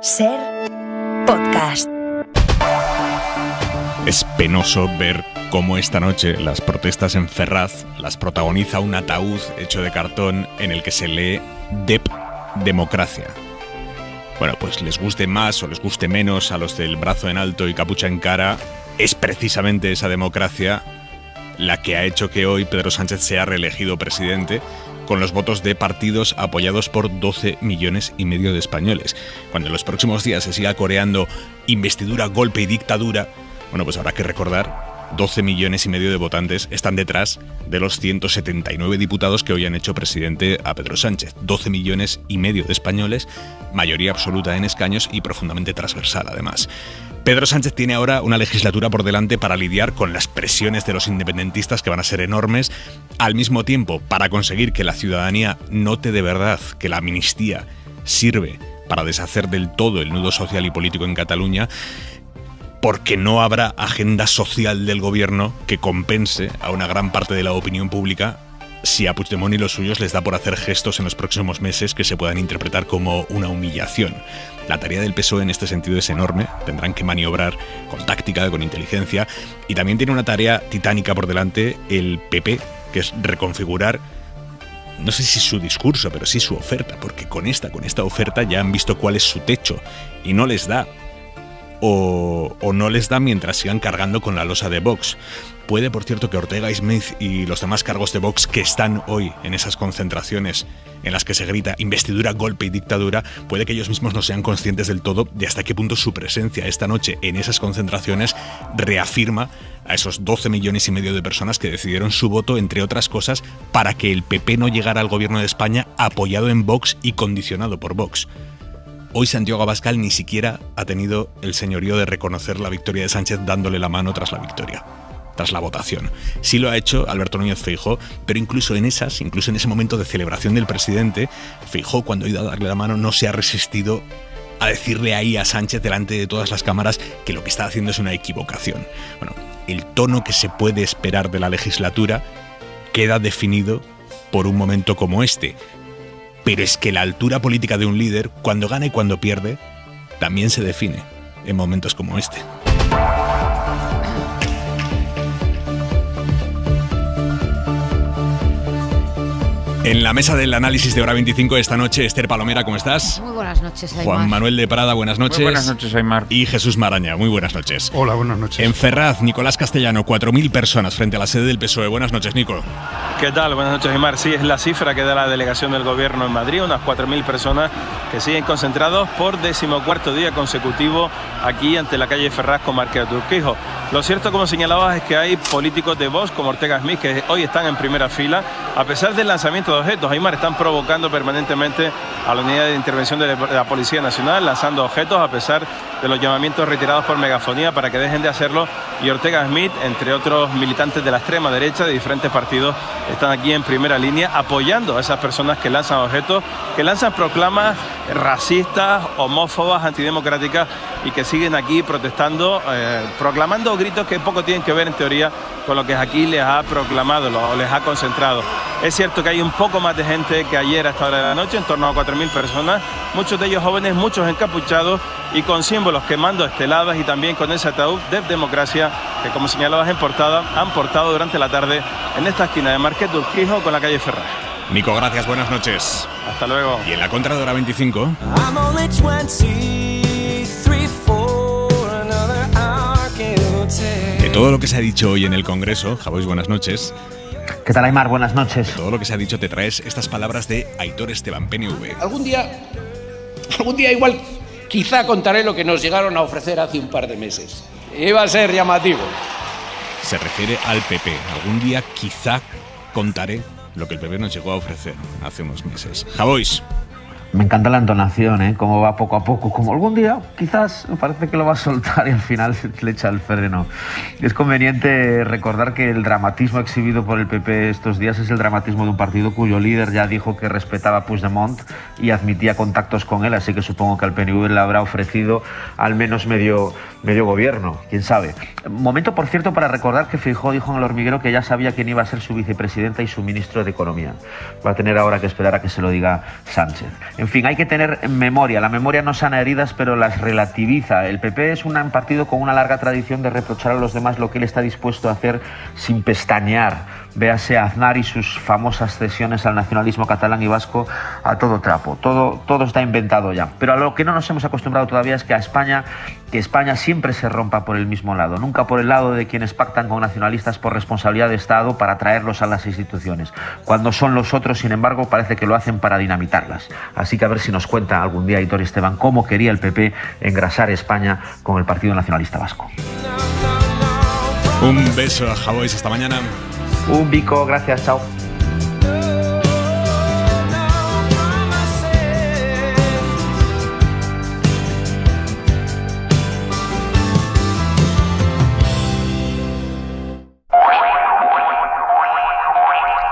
Ser podcast. Es penoso ver cómo esta noche las protestas en Ferraz las protagoniza un ataúd hecho de cartón en el que se lee DEP Democracia. Bueno, pues les guste más o les guste menos a los del brazo en alto y capucha en cara, es precisamente esa democracia la que ha hecho que hoy Pedro Sánchez sea reelegido presidente con los votos de partidos apoyados por 12 millones y medio de españoles. Cuando en los próximos días se siga coreando investidura, golpe y dictadura, bueno, pues habrá que recordar, 12 millones y medio de votantes están detrás de los 179 diputados que hoy han hecho presidente a Pedro Sánchez. 12 millones y medio de españoles, mayoría absoluta en escaños y profundamente transversal, además. Pedro Sánchez tiene ahora una legislatura por delante para lidiar con las presiones de los independentistas, que van a ser enormes, al mismo tiempo para conseguir que la ciudadanía note de verdad que la amnistía sirve para deshacer del todo el nudo social y político en Cataluña, porque no habrá agenda social del gobierno que compense a una gran parte de la opinión pública si a Puigdemont y los suyos les da por hacer gestos en los próximos meses que se puedan interpretar como una humillación. La tarea del PSOE en este sentido es enorme, tendrán que maniobrar con táctica, con inteligencia, y también tiene una tarea titánica por delante el PP, que es reconfigurar, no sé si su discurso, pero sí su oferta, porque con esta oferta ya han visto cuál es su techo y no les da. O no les da mientras sigan cargando con la losa de Vox. Puede, por cierto, que Ortega Smith y los demás cargos de Vox que están hoy en esas concentraciones en las que se grita investidura, golpe y dictadura, puede que ellos mismos no sean conscientes del todo de hasta qué punto su presencia esta noche en esas concentraciones reafirma a esos 12 millones y medio de personas que decidieron su voto, entre otras cosas, para que el PP no llegara al gobierno de España apoyado en Vox y condicionado por Vox. Hoy Santiago Abascal ni siquiera ha tenido el señorío de reconocer la victoria de Sánchez dándole la mano tras la victoria, tras la votación. Sí lo ha hecho Alberto Núñez Feijóo, pero incluso en ese momento de celebración del presidente, Feijóo, cuando ha ido a darle la mano, no se ha resistido a decirle ahí a Sánchez delante de todas las cámaras que lo que está haciendo es una equivocación. Bueno, el tono que se puede esperar de la legislatura queda definido por un momento como este. Pero es que la altura política de un líder, cuando gana y cuando pierde, también se define en momentos como este. En la mesa del análisis de Hora 25 esta noche, Esther Palomera, ¿cómo estás? Muy buenas noches, Aymar. Juan Manuel de Prada, buenas noches. Muy buenas noches, Aymar. Y Jesús Maraña, muy buenas noches. Hola, buenas noches. En Ferraz, Nicolás Castellano, 4.000 personas frente a la sede del PSOE. Buenas noches, Nico. ¿Qué tal? Buenas noches, Aymar. Sí, es la cifra que da la delegación del gobierno en Madrid, unas 4.000 personas que siguen concentrados por 14º día consecutivo aquí ante la calle Ferraz con Marqués de Urquijo. Lo cierto, como señalabas, es que hay políticos de Vox como Ortega Smith que hoy están en primera fila. A pesar del lanzamiento de objetos, Aymar, están provocando permanentemente a la unidad de intervención de la Policía Nacional, lanzando objetos a pesar de los llamamientos retirados por megafonía para que dejen de hacerlo. Y Ortega Smith, entre otros militantes de la extrema derecha de diferentes partidos, están aquí en primera línea apoyando a esas personas que lanzan objetos, que lanzan proclamas racistas, homófobas, antidemocráticas y que siguen aquí protestando, proclamando gritos que poco tienen que ver en teoría con lo que aquí les ha proclamado o les ha concentrado. Es cierto que hay un poco más de gente que ayer a esta hora de la noche, en torno a 4.000 personas, muchos de ellos jóvenes, muchos encapuchados y con símbolos quemando esteladas y también con ese ataúd de democracia que, como señalabas en portada, han portado durante la tarde en esta esquina de Marqués de Urquijo con la calle Ferraz. Nico, gracias, buenas noches. Hasta luego. Y en la contra de Hora 25... De todo lo que se ha dicho hoy en el Congreso, Javois, buenas noches. ¿Qué tal, Aymar? Buenas noches. De todo lo que se ha dicho te traes estas palabras de Aitor Esteban, PNV. Algún día igual quizá contaré lo que nos llegaron a ofrecer hace un par de meses. Iba a ser llamativo. Se refiere al PP. Algún día quizá contaré lo que el PP nos llegó a ofrecer hace unos meses. Javois. Me encanta la entonación, ¿eh? Cómo va poco a poco. Como algún día, quizás, me parece que lo va a soltar y al final le echa el freno. Es conveniente recordar que el dramatismo exhibido por el PP estos días es el dramatismo de un partido cuyo líder ya dijo que respetaba a Puigdemont y admitía contactos con él, así que supongo que al PNV le habrá ofrecido al menos medio gobierno, quién sabe. Momento, por cierto, para recordar que Feijóo dijo en El Hormiguero que ya sabía quién iba a ser su vicepresidenta y su ministro de Economía. Va a tener ahora que esperar a que se lo diga Sánchez. En fin, hay que tener memoria. La memoria no sana heridas, pero las relativiza. El PP es un partido con una larga tradición de reprochar a los demás lo que él está dispuesto a hacer sin pestañear. Véase a Aznar y sus famosas cesiones al nacionalismo catalán y vasco a todo trapo. Todo está inventado ya. Pero a lo que no nos hemos acostumbrado todavía es que España siempre se rompa por el mismo lado, nunca por el lado de quienes pactan con nacionalistas por responsabilidad de Estado para traerlos a las instituciones. Cuando son los otros, sin embargo, parece que lo hacen para dinamitarlas. Así que a ver si nos cuenta algún día Aitor Esteban cómo quería el PP engrasar España con el Partido Nacionalista Vasco. Un beso a Javois, hasta mañana. Un bico, gracias, chao.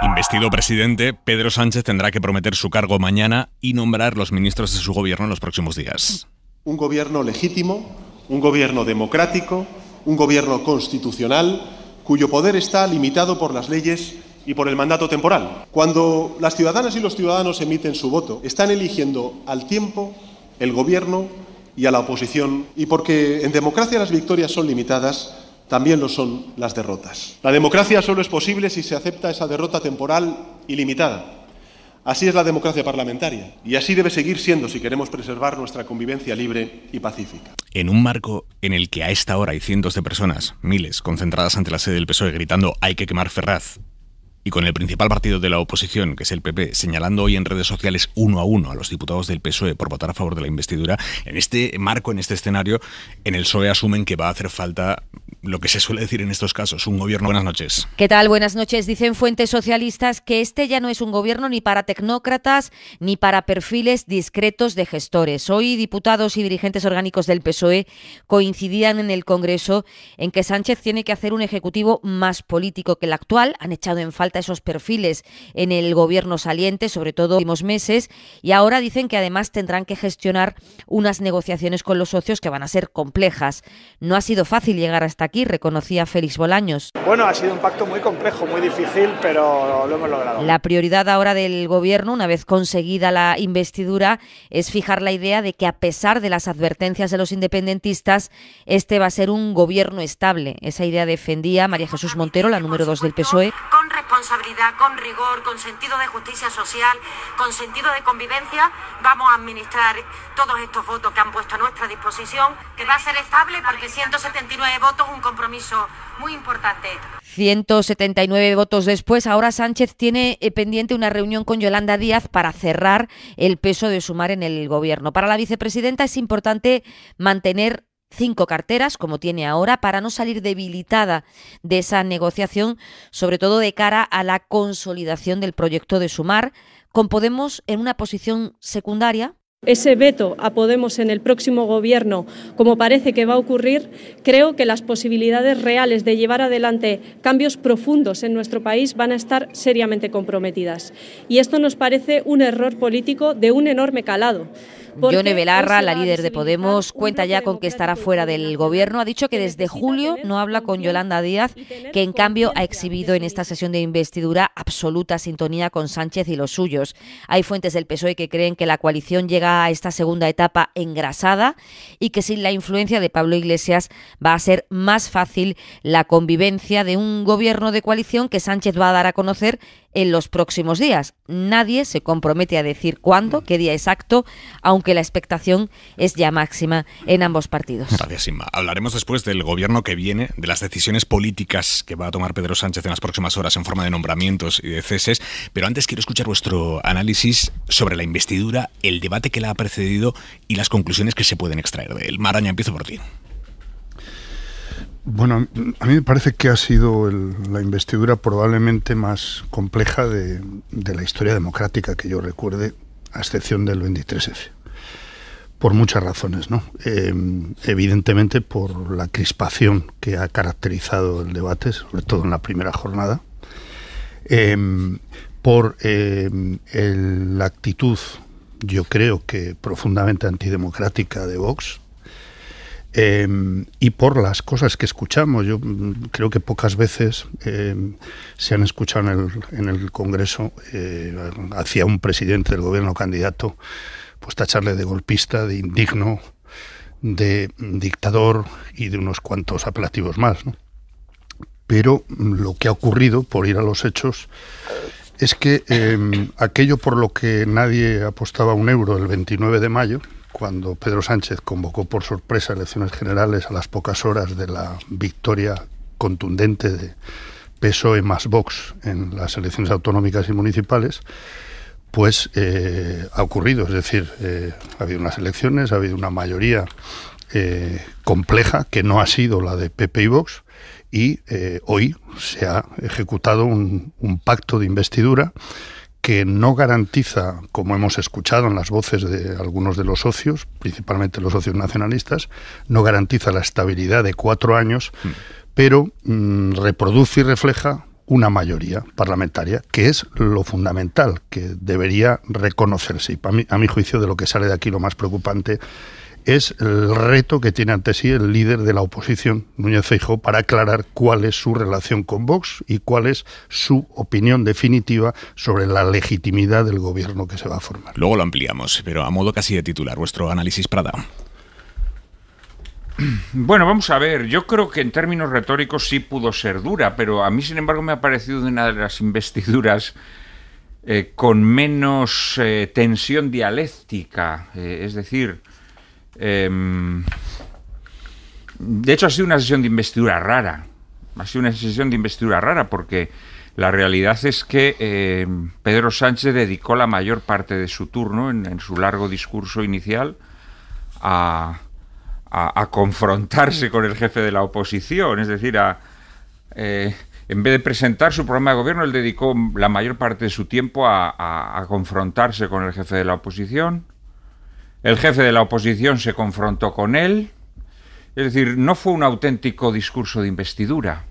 Investido presidente, Pedro Sánchez tendrá que prometer su cargo mañana y nombrar los ministros de su gobierno en los próximos días. Un gobierno legítimo, un gobierno democrático, un gobierno constitucional, cuyo poder está limitado por las leyes y por el mandato temporal. Cuando las ciudadanas y los ciudadanos emiten su voto, están eligiendo al tiempo, el gobierno y a la oposición, y porque en democracia las victorias son limitadas, también lo son las derrotas. La democracia solo es posible si se acepta esa derrota temporal y limitada. Así es la democracia parlamentaria y así debe seguir siendo si queremos preservar nuestra convivencia libre y pacífica. En un marco en el que a esta hora hay cientos de personas, miles, concentradas ante la sede del PSOE gritando «hay que quemar Ferraz», y con el principal partido de la oposición, que es el PP, señalando hoy en redes sociales uno a uno a los diputados del PSOE por votar a favor de la investidura, en este marco, en este escenario, en el PSOE asumen que va a hacer falta lo que se suele decir en estos casos, un gobierno. Buenas noches. ¿Qué tal? Buenas noches. Dicen fuentes socialistas que este ya no es un gobierno ni para tecnócratas ni para perfiles discretos de gestores. Hoy diputados y dirigentes orgánicos del PSOE coincidían en el Congreso en que Sánchez tiene que hacer un ejecutivo más político que el actual. Han echado en falta esos perfiles en el gobierno saliente, sobre todo en los últimos meses, y ahora dicen que además tendrán que gestionar unas negociaciones con los socios que van a ser complejas. No ha sido fácil llegar hasta aquí, reconocía Félix Bolaños. Bueno, ha sido un pacto muy complejo, muy difícil, pero lo hemos logrado. La prioridad ahora del gobierno, una vez conseguida la investidura, es fijar la idea de que a pesar de las advertencias de los independentistas, este va a ser un gobierno estable. Esa idea defendía María Jesús Montero, la número 2 del PSOE. Con responsabilidad, con rigor, con sentido de justicia social, con sentido de convivencia, vamos a administrar todos estos votos que han puesto a nuestra disposición, que va a ser estable porque 179 votos, un compromiso muy importante. 179 votos después, ahora Sánchez tiene pendiente una reunión con Yolanda Díaz para cerrar el peso de Sumar en el gobierno. Para la vicepresidenta es importante mantener 5 carteras, como tiene ahora, para no salir debilitada de esa negociación, sobre todo de cara a la consolidación del proyecto de Sumar, con Podemos en una posición secundaria. Ese veto a Podemos en el próximo gobierno, como parece que va a ocurrir, creo que las posibilidades reales de llevar adelante cambios profundos en nuestro país van a estar seriamente comprometidas. Y esto nos parece un error político de un enorme calado. Yone Belarra, la líder de Podemos, cuenta ya con que estará fuera del gobierno. Ha dicho que desde julio no habla con Yolanda Díaz, que en cambio ha exhibido en esta sesión de investidura absoluta sintonía con Sánchez y los suyos. Hay fuentes del PSOE que creen que la coalición llega a esta segunda etapa engrasada y que sin la influencia de Pablo Iglesias va a ser más fácil la convivencia de un gobierno de coalición que Sánchez va a dar a conocer en los próximos días. Nadie se compromete a decir cuándo, qué día exacto, aunque la expectación es ya máxima en ambos partidos. Gracias, Inma. Hablaremos después del gobierno que viene, de las decisiones políticas que va a tomar Pedro Sánchez en las próximas horas en forma de nombramientos y de ceses, pero antes quiero escuchar vuestro análisis sobre la investidura, el debate que la ha precedido y las conclusiones que se pueden extraer de él. Maraña, empiezo por ti. Bueno, a mí me parece que ha sido la investidura probablemente más compleja de la historia democrática que yo recuerde, a excepción del 23F. Por muchas razones, ¿no? Evidentemente por la crispación que ha caracterizado el debate, sobre todo en la primera jornada, por la actitud, yo creo que profundamente antidemocrática de Vox, y por las cosas que escuchamos. Yo creo que pocas veces se han escuchado en el Congreso hacia un presidente del gobierno candidato pues tacharle de golpista, de indigno, de dictador y de unos cuantos apelativos más, ¿no? Pero lo que ha ocurrido, por ir a los hechos, es que aquello por lo que nadie apostaba un euro el 29 de mayo, cuando Pedro Sánchez convocó por sorpresa elecciones generales a las pocas horas de la victoria contundente de PSOE más Vox en las elecciones autonómicas y municipales, pues ha ocurrido. Es decir, ha habido unas elecciones, ha habido una mayoría compleja, que no ha sido la de PP y Vox, y hoy se ha ejecutado un pacto de investidura que no garantiza, como hemos escuchado en las voces de algunos de los socios, principalmente los socios nacionalistas, no garantiza la estabilidad de 4 años, pero reproduce y refleja una mayoría parlamentaria, que es lo fundamental, que debería reconocerse. Y a mi juicio, de lo que sale de aquí lo más preocupante es el reto que tiene ante sí el líder de la oposición, Núñez Feijóo, para aclarar cuál es su relación con Vox y cuál es su opinión definitiva sobre la legitimidad del gobierno que se va a formar. Luego lo ampliamos, pero a modo casi de titular, vuestro análisis, Prada. Bueno, vamos a ver, yo creo que en términos retóricos sí pudo ser dura, pero a mí, sin embargo, me ha parecido una de las investiduras con menos tensión dialéctica, es decir, de hecho ha sido una sesión de investidura rara, porque la realidad es que Pedro Sánchez dedicó la mayor parte de su turno en su largo discurso inicial a confrontarse con el jefe de la oposición, es decir, en vez de presentar su programa de gobierno, él dedicó la mayor parte de su tiempo a confrontarse con el jefe de la oposición. El jefe de la oposición se confrontó con él, es decir, no fue un auténtico discurso de investidura.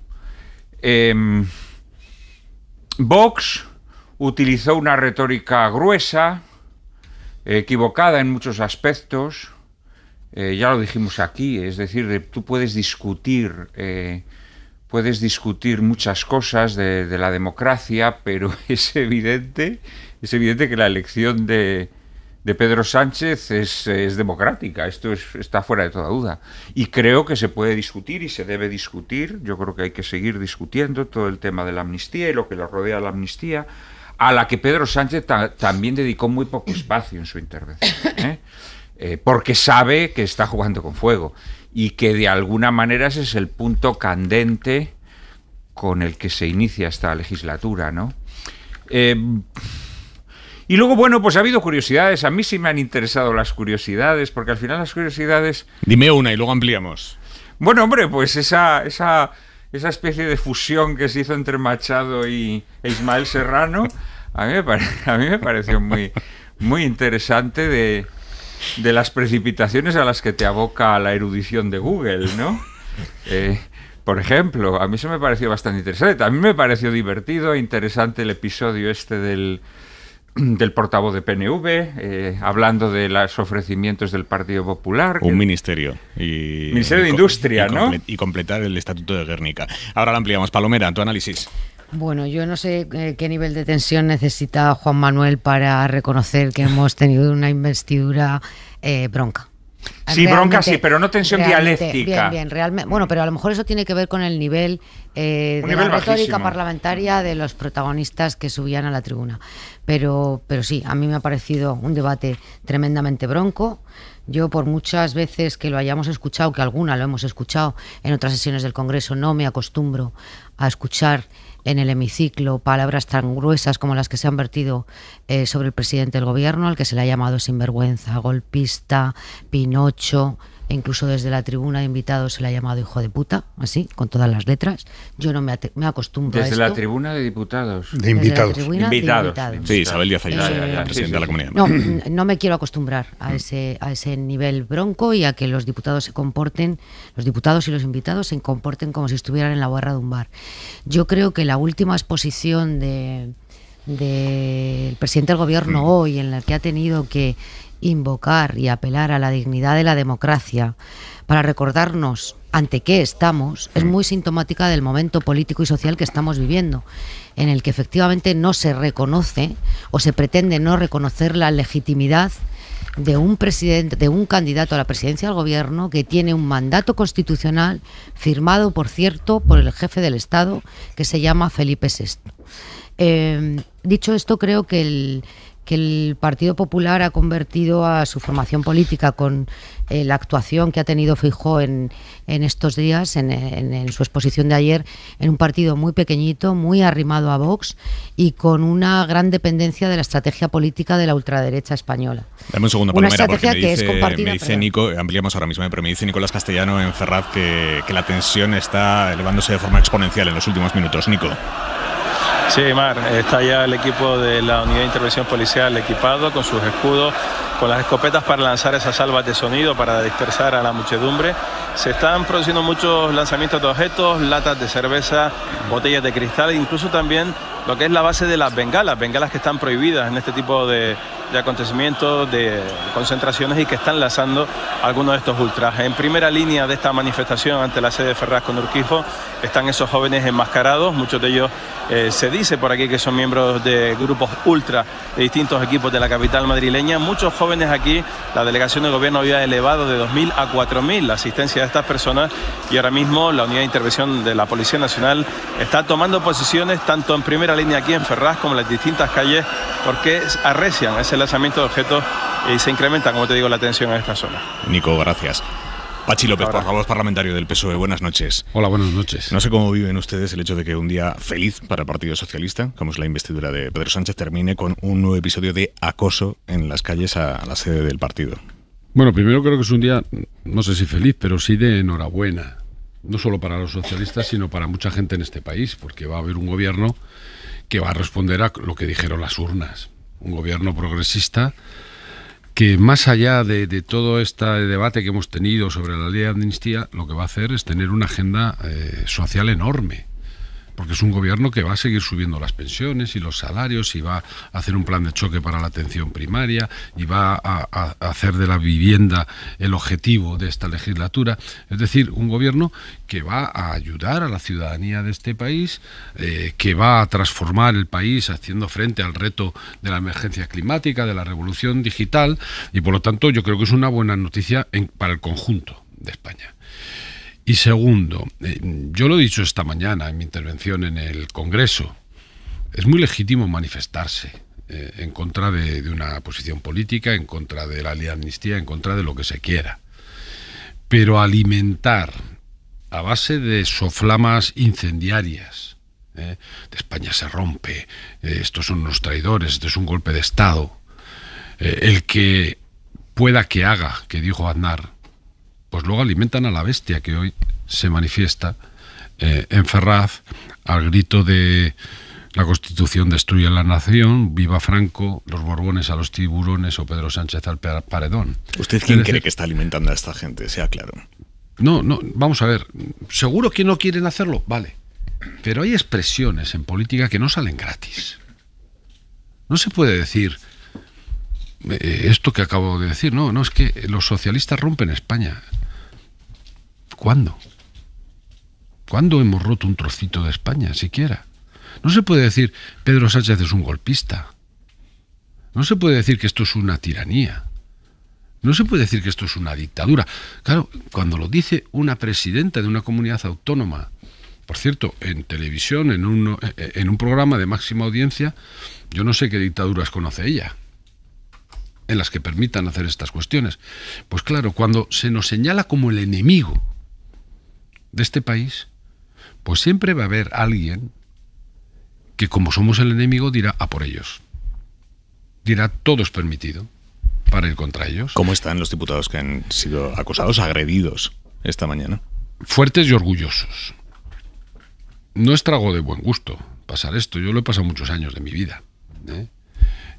Vox utilizó una retórica gruesa, equivocada en muchos aspectos. Ya lo dijimos aquí, es decir, tú puedes discutir muchas cosas de la democracia, pero es evidente que la elección de Pedro Sánchez es democrática, esto está fuera de toda duda. Y creo que se puede discutir y se debe discutir, yo creo que hay que seguir discutiendo todo el tema de la amnistía y lo que le rodea a la amnistía, a la que Pedro Sánchez también dedicó muy poco espacio en su intervención, porque sabe que está jugando con fuego y que de alguna manera ese es el punto candente con el que se inicia esta legislatura, ¿no? Y luego, bueno, pues ha habido curiosidades. A mí sí me han interesado las curiosidades, porque al final las curiosidades... Dime una y luego ampliamos. Bueno, hombre, pues esa especie de fusión que se hizo entre Machado e Ismael Serrano, a mí me pareció muy, muy interesante de las precipitaciones a las que te aboca la erudición de Google, ¿no? Por ejemplo, a mí eso me pareció bastante interesante. También me pareció divertido e interesante el episodio este del portavoz de PNV, hablando de los ofrecimientos del Partido Popular. Un ministerio. Ministerio de Industria, ¿no? Y completar el Estatuto de Guernica. Ahora lo ampliamos. Palomera, tu análisis. Bueno, yo no sé qué nivel de tensión necesita Juan Manuel para reconocer que hemos tenido una investidura bronca. Sí, bronca sí, pero no tensión dialéctica. Bien, realmente. Bueno, pero a lo mejor eso tiene que ver con el nivel de la retórica parlamentaria de los protagonistas que subían a la tribuna. Pero sí, a mí me ha parecido un debate tremendamente bronco. Yo, por muchas veces que lo hayamos escuchado, que alguna lo hemos escuchado en otras sesiones del Congreso, no me acostumbro a escuchar en el hemiciclo palabras tan gruesas como las que se han vertido sobre el presidente del gobierno, al que se le ha llamado sinvergüenza, golpista, Pinocho, e incluso desde la tribuna de invitados se le ha llamado hijo de puta, así, con todas las letras. Yo no me acostumbro a esto. ¿Desde la tribuna de diputados? De invitados. Invitados. Sí, Isabel Díaz Ayuso, presidenta de la Comunidad. No me quiero acostumbrar a ese nivel bronco y a que los diputados se comporten, los diputados y los invitados se comporten como si estuvieran en la barra de un bar. Yo creo que la última exposición del presidente del gobierno hoy, en la que ha tenido que invocar y apelar a la dignidad de la democracia para recordarnos ante qué estamos, es muy sintomática del momento político y social que estamos viviendo, en el que efectivamente no se reconoce o se pretende no reconocer la legitimidad de un presidente, de un candidato a la presidencia del gobierno que tiene un mandato constitucional firmado, por cierto, por el jefe del Estado, que se llama Felipe VI. Dicho esto, creo que el Partido Popular ha convertido a su formación política con la actuación que ha tenido Feijóo en estos días, en su exposición de ayer, en un partido muy pequeñito, muy arrimado a Vox y con una gran dependencia de la estrategia política de la ultraderecha española. Dame un segundo, Palomera, porque me dice Nico, ampliamos ahora mismo, pero me dice Nicolás Castellano en Ferraz que la tensión está elevándose de forma exponencial en los últimos minutos. Nico. Sí, Mar, está ya el equipo de la Unidad de Intervención Policial equipado con sus escudos, con las escopetas para lanzar esas salvas de sonido para dispersar a la muchedumbre. Se están produciendo muchos lanzamientos de objetos, latas de cerveza, botellas de cristal, incluso también lo que es la base de las bengalas que están prohibidas en este tipo de acontecimientos, de concentraciones y que están lanzando algunos de estos ultrajes. En primera línea de esta manifestación ante la sede de Ferraz con Urquijo están esos jóvenes enmascarados, muchos de ellos se dice por aquí que son miembros de grupos ultra de distintos equipos de la capital madrileña. Muchos jóvenes aquí, la delegación de gobierno había elevado de 2.000 a 4.000 la asistencia de estas personas y ahora mismo la unidad de intervención de la Policía Nacional está tomando posiciones tanto en primera línea aquí en Ferraz como en las distintas calles porque arrecian ese lanzamiento de objetos y se incrementa, como te digo, la tensión en esta zona. Nico, gracias. Pachi López, portavoz parlamentario del PSOE, buenas noches. Hola, buenas noches. No sé cómo viven ustedes el hecho de que un día feliz para el Partido Socialista, como es la investidura de Pedro Sánchez, termine con un nuevo episodio de acoso en las calles a la sede del partido. Bueno, primero creo que es un día, no sé si feliz, pero sí de enhorabuena. No solo para los socialistas, sino para mucha gente en este país, porque va a haber un gobierno que va a responder a lo que dijeron las urnas. Un gobierno progresista que más allá de todo este debate que hemos tenido sobre la ley de amnistía, lo que va a hacer es tener una agenda social enorme, porque es un gobierno que va a seguir subiendo las pensiones y los salarios y va a hacer un plan de choque para la atención primaria y va a hacer de la vivienda el objetivo de esta legislatura. Es decir, un gobierno que va a ayudar a la ciudadanía de este país, que va a transformar el país haciendo frente al reto de la emergencia climática, de la revolución digital y por lo tanto yo creo que es una buena noticia para el conjunto de España. Y segundo, yo lo he dicho esta mañana en mi intervención en el Congreso, es muy legítimo manifestarse en contra de una posición política, en contra de la ley de amnistía, en contra de lo que se quiera. Pero alimentar a base de soflamas incendiarias, de España se rompe, estos son unos traidores, esto es un golpe de Estado, el que pueda que haga, que dijo Aznar, pues luego alimentan a la bestia que hoy se manifiesta en Ferraz al grito de la Constitución destruye la nación, viva Franco, los Borbones a los tiburones o Pedro Sánchez al paredón. ¿Usted quién cree que está alimentando a esta gente? Sea claro. No, vamos a ver, seguro que no quieren hacerlo, vale, pero hay expresiones en política que no salen gratis. No se puede decir esto que acabo de decir, no, es que los socialistas rompen España. ¿Cuándo? ¿Cuándo hemos roto un trocito de España, siquiera? No se puede decir Pedro Sánchez es un golpista. No se puede decir que esto es una tiranía. No se puede decir que esto es una dictadura. Claro, cuando lo dice una presidenta de una comunidad autónoma, por cierto, en televisión, en un programa de máxima audiencia, yo no sé qué dictaduras conoce ella en las que permitan hacer estas cuestiones. Pues claro, cuando se nos señala como el enemigo de este país, pues siempre va a haber alguien que, como somos el enemigo, dirá a por ellos. Dirá todo es permitido para ir contra ellos. ¿Cómo están los diputados que han sido acusados, agredidos esta mañana? Fuertes y orgullosos. No es trago de buen gusto pasar esto. Yo lo he pasado muchos años de mi vida,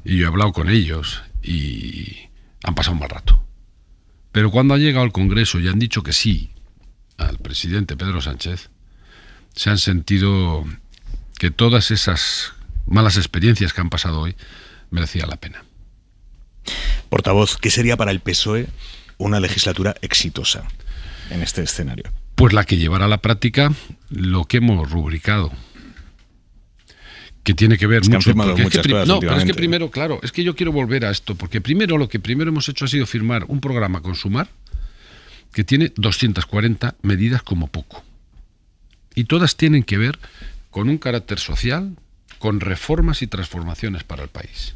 y yo he hablado con ellos y han pasado un mal rato. Pero cuando han llegado al Congreso y han dicho que sí al presidente Pedro Sánchez, se han sentido que todas esas malas experiencias que han pasado hoy merecían la pena. Portavoz, ¿qué sería para el PSOE una legislatura exitosa en este escenario? Pues la que llevará a la práctica lo que hemos rubricado, que tiene que ver mucho. Pero es que primero, claro, es que yo quiero volver a esto, porque primero lo que hemos hecho ha sido firmar un programa con Sumar que tiene 240 medidas como poco. Y todas tienen que ver con un carácter social, con reformas y transformaciones para el país.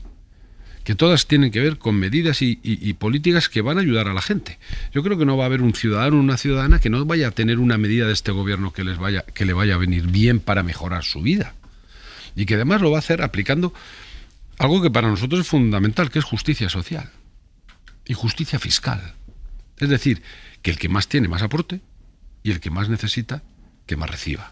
Que todas tienen que ver con medidas y políticas que van a ayudar a la gente. Yo creo que no va a haber un ciudadano o una ciudadana que no vaya a tener una medida de este gobierno que le vaya a venir bien para mejorar su vida. Y que además lo va a hacer aplicando algo que para nosotros es fundamental, que es justicia social y justicia fiscal. Es decir, que el que más tiene más aporte y el que más necesita que más reciba.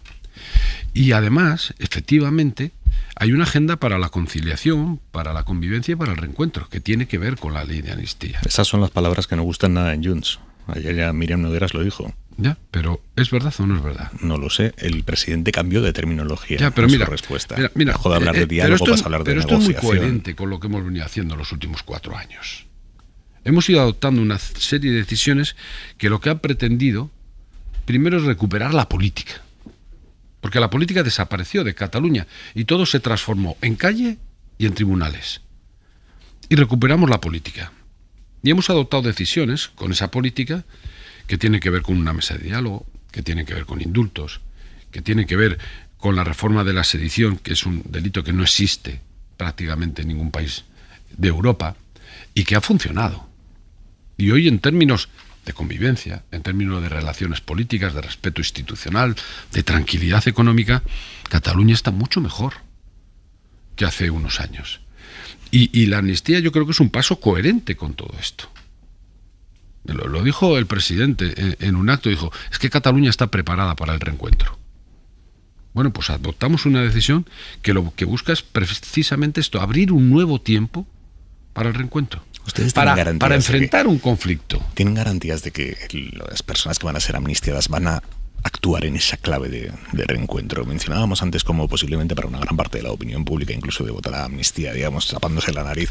Y además, efectivamente, hay una agenda para la conciliación, para la convivencia y para el reencuentro, que tiene que ver con la ley de amnistía. Esas son las palabras que no gustan nada en Junts. Ayer ya Míriam Nogueras lo dijo. Ya, pero ¿es verdad o no es verdad? No lo sé. El presidente cambió de terminología en su respuesta. Mira, dejó de hablar de diálogo, pasa a hablar de negociación. Pero esto es muy coherente con lo que hemos venido haciendo los últimos 4 años. Hemos ido adoptando una serie de decisiones que lo que han pretendido, primero, es recuperar la política. Porque la política desapareció de Cataluña y todo se transformó en calle y en tribunales. Y recuperamos la política. Y hemos adoptado decisiones con esa política que tienen que ver con una mesa de diálogo, que tienen que ver con indultos, que tienen que ver con la reforma de la sedición, que es un delito que no existe prácticamente en ningún país de Europa, y que ha funcionado. Y hoy, en términos de convivencia, en términos de relaciones políticas, de respeto institucional, de tranquilidad económica, Cataluña está mucho mejor que hace unos años. Y la amnistía yo creo que es un paso coherente con todo esto. Lo dijo el presidente en un acto, dijo, es que Cataluña está preparada para el reencuentro. Bueno, pues adoptamos una decisión que lo que busca es precisamente esto, abrir un nuevo tiempo para el reencuentro. ¿Ustedes tienen para enfrentar un conflicto? ¿Tienen garantías de que las personas que van a ser amnistiadas van a actuar en esa clave de reencuentro? Mencionábamos antes como posiblemente para una gran parte de la opinión pública, incluso de votar a amnistía, digamos, tapándose la nariz,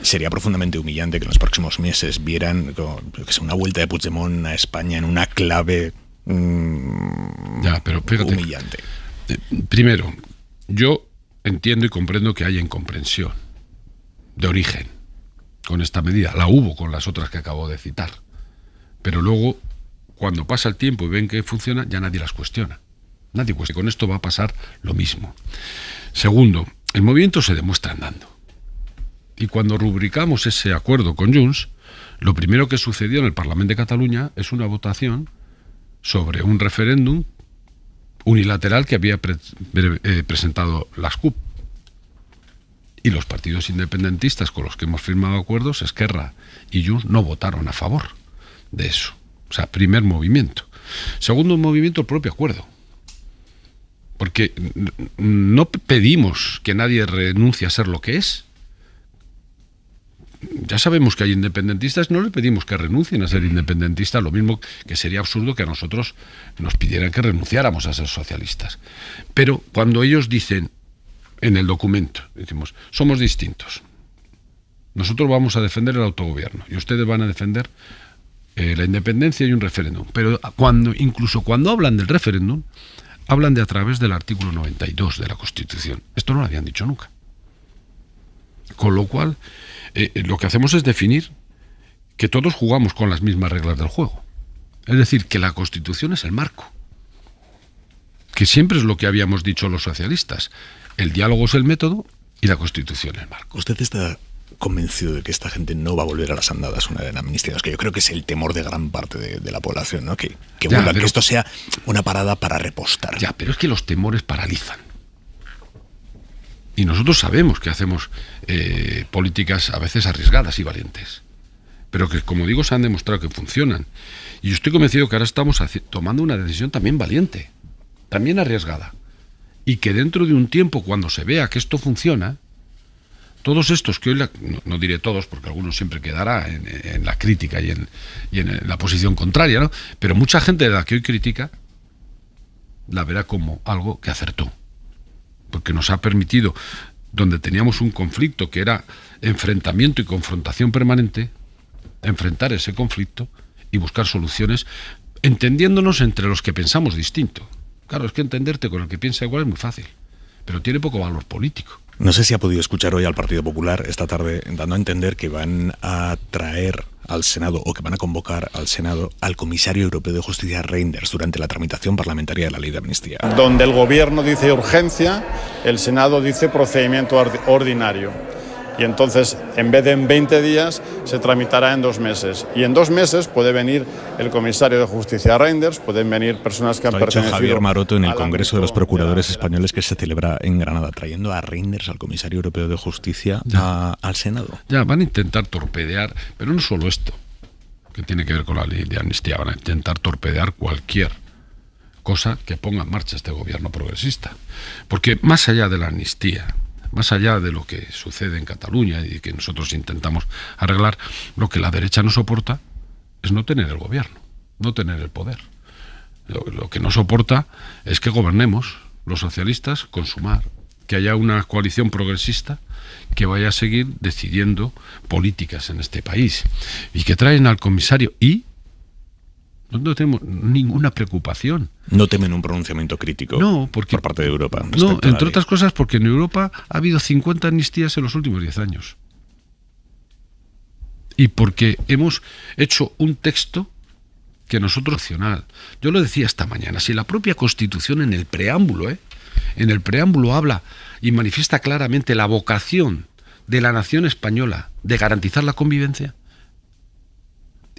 sería profundamente humillante que en los próximos meses vieran una vuelta de Puigdemont a España en una clave pero fíjate, humillante. Primero, yo entiendo y comprendo que haya incomprensión de origen con esta medida. La hubo con las otras que acabo de citar. Pero luego, cuando pasa el tiempo y ven que funciona, ya nadie las cuestiona. Nadie cuestiona. Con esto va a pasar lo mismo. Segundo, el movimiento se demuestra andando. Y cuando rubricamos ese acuerdo con Junts, lo primero que sucedió en el Parlamento de Cataluña es una votación sobre un referéndum unilateral que había presentado las CUP. Y los partidos independentistas con los que hemos firmado acuerdos, Esquerra y Junts, no votaron a favor de eso. O sea, primer movimiento. Segundo movimiento, el propio acuerdo. Porque no pedimos que nadie renuncie a ser lo que es. Ya sabemos que hay independentistas, no le pedimos que renuncien a ser independentistas, lo mismo que sería absurdo que a nosotros nos pidieran que renunciáramos a ser socialistas. Pero cuando ellos dicen en el documento, decimos, somos distintos, nosotros vamos a defender el autogobierno y ustedes van a defender la independencia y un referéndum, pero incluso cuando hablan del referéndum, hablan de a través del artículo 92 de la Constitución. Esto no lo habían dicho nunca. Con lo cual, lo que hacemos es definir que todos jugamos con las mismas reglas del juego. Es decir, que la Constitución es el marco. Que siempre es lo que habíamos dicho los socialistas. El diálogo es el método y la Constitución el marco. ¿Usted está convencido de que esta gente no va a volver a las andadas una vez amnistiados? Que yo creo que es el temor de gran parte de la población, ¿no? Que esto sea una parada para repostar. Ya, pero es que los temores paralizan. Y nosotros sabemos que hacemos políticas a veces arriesgadas y valientes, pero que, como digo, se han demostrado que funcionan. Y yo estoy convencido que ahora estamos tomando una decisión también valiente, también arriesgada. Y que dentro de un tiempo, cuando se vea que esto funciona, todos estos que hoy, no diré todos, porque algunos siempre quedará en la crítica y en la posición contraria, ¿no? Pero mucha gente de la que hoy critica la verá como algo que acertó. Porque nos ha permitido donde teníamos un conflicto que era enfrentamiento y confrontación permanente, enfrentar ese conflicto y buscar soluciones, entendiéndonos entre los que pensamos distinto. Claro, es que entenderte con el que piensa igual es muy fácil, pero tiene poco valor político. No sé si ha podido escuchar hoy al Partido Popular esta tarde dando a entender que van a traer al Senado o que van a convocar al Senado al comisario europeo de justicia Reynders durante la tramitación parlamentaria de la ley de amnistía. Donde el gobierno dice urgencia, el Senado dice procedimiento ordinario. Y entonces, en vez de en 20 días, se tramitará en 2 meses. Y en 2 meses puede venir el comisario de justicia Reynders, pueden venir personas que han pertenecido... Lo ha dicho Javier Maroto en el Congreso de los Procuradores Españoles que se celebra en Granada, trayendo a Reynders, al comisario europeo de justicia, al Senado. Ya, van a intentar torpedear, pero no solo esto, que tiene que ver con la ley de amnistía, van a intentar torpedear cualquier cosa que ponga en marcha este gobierno progresista. Porque más allá de la amnistía, más allá de lo que sucede en Cataluña y que nosotros intentamos arreglar, lo que la derecha no soporta es no tener el gobierno, no tener el poder. Lo que no soporta es que gobernemos los socialistas con Sumar, que haya una coalición progresista que vaya a seguir decidiendo políticas en este país y que traen al comisario y no tenemos ninguna preocupación. ¿No temen un pronunciamiento crítico por parte de Europa? No, entre otras cosas porque en Europa ha habido 50 amnistías en los últimos 10 años. Y porque hemos hecho un texto que nosotros opcional. Yo lo decía esta mañana, si la propia Constitución en el preámbulo habla y manifiesta claramente la vocación de la nación española de garantizar la convivencia,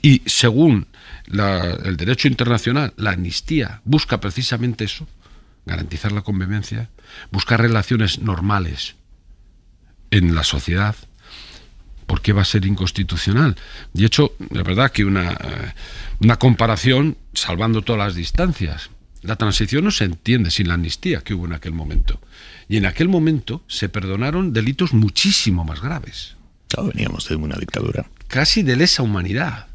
y según el derecho internacional, la amnistía busca precisamente eso, garantizar la convivencia, buscar relaciones normales en la sociedad, ¿por qué va a ser inconstitucional? De hecho, la verdad que una comparación, salvando todas las distancias, la transición no se entiende sin la amnistía que hubo en aquel momento. Y en aquel momento se perdonaron delitos muchísimo más graves. Claro, veníamos de una dictadura. Casi de lesa humanidad.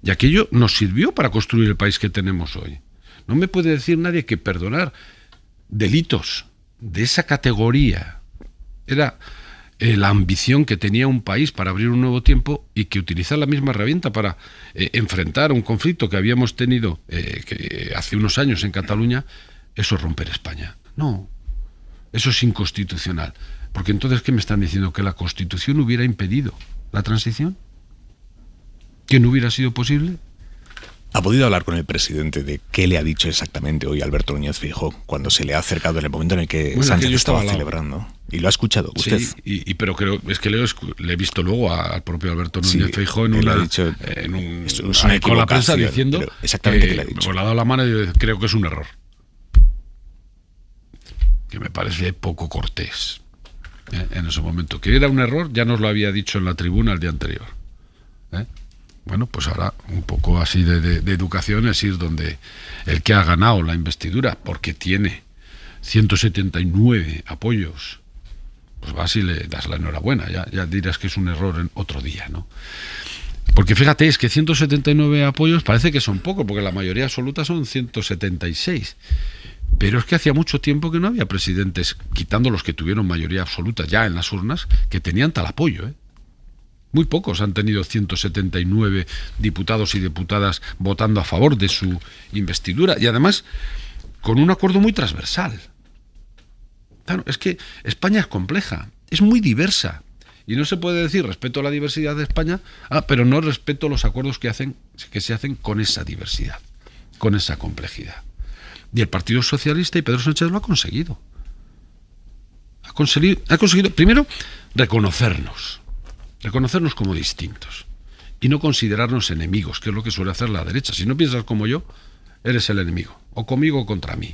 Y aquello nos sirvió para construir el país que tenemos hoy. No me puede decir nadie que perdonar delitos de esa categoría era la ambición que tenía un país para abrir un nuevo tiempo y que utilizar la misma herramienta para enfrentar un conflicto que habíamos tenido que hace unos años en Cataluña, eso es romper España. No, eso es inconstitucional. Porque entonces, ¿qué me están diciendo? ¿Que la Constitución hubiera impedido la transición? ¿Que no hubiera sido posible? ¿Ha podido hablar con el presidente de qué le ha dicho exactamente hoy Alberto Núñez Feijóo cuando se le ha acercado en el momento en el que Sánchez estaba celebrando? ¿Y lo ha escuchado usted? Sí, pero creo, es que le he visto luego al propio Alberto Núñez Feijóo con la prensa diciendo exactamente que le ha dicho. Le ha dado la mano y yo creo que es un error. Que me parece poco cortés en ese momento. Que era un error, ya nos lo había dicho en la tribuna el día anterior. Bueno, pues ahora un poco así de educación es ir donde el que ha ganado la investidura, porque tiene 179 apoyos, pues vas y le das la enhorabuena, ya dirás que es un error en otro día, ¿no? Porque fíjate, es que 179 apoyos parece que son poco, porque la mayoría absoluta son 176. Pero es que hacía mucho tiempo que no había presidentes, quitando los que tuvieron mayoría absoluta ya en las urnas, que tenían tal apoyo, Muy pocos han tenido 179 diputados y diputadas votando a favor de su investidura y además con un acuerdo muy transversal. Claro, es que España es compleja, es muy diversa y no se puede decir respeto a la diversidad de España, pero no respeto los acuerdos que se hacen con esa diversidad, con esa complejidad. Y el Partido Socialista y Pedro Sánchez lo ha conseguido. Ha conseguido primero reconocernos como distintos y no considerarnos enemigos, que es lo que suele hacer la derecha. Si no piensas como yo, eres el enemigo, o conmigo o contra mí.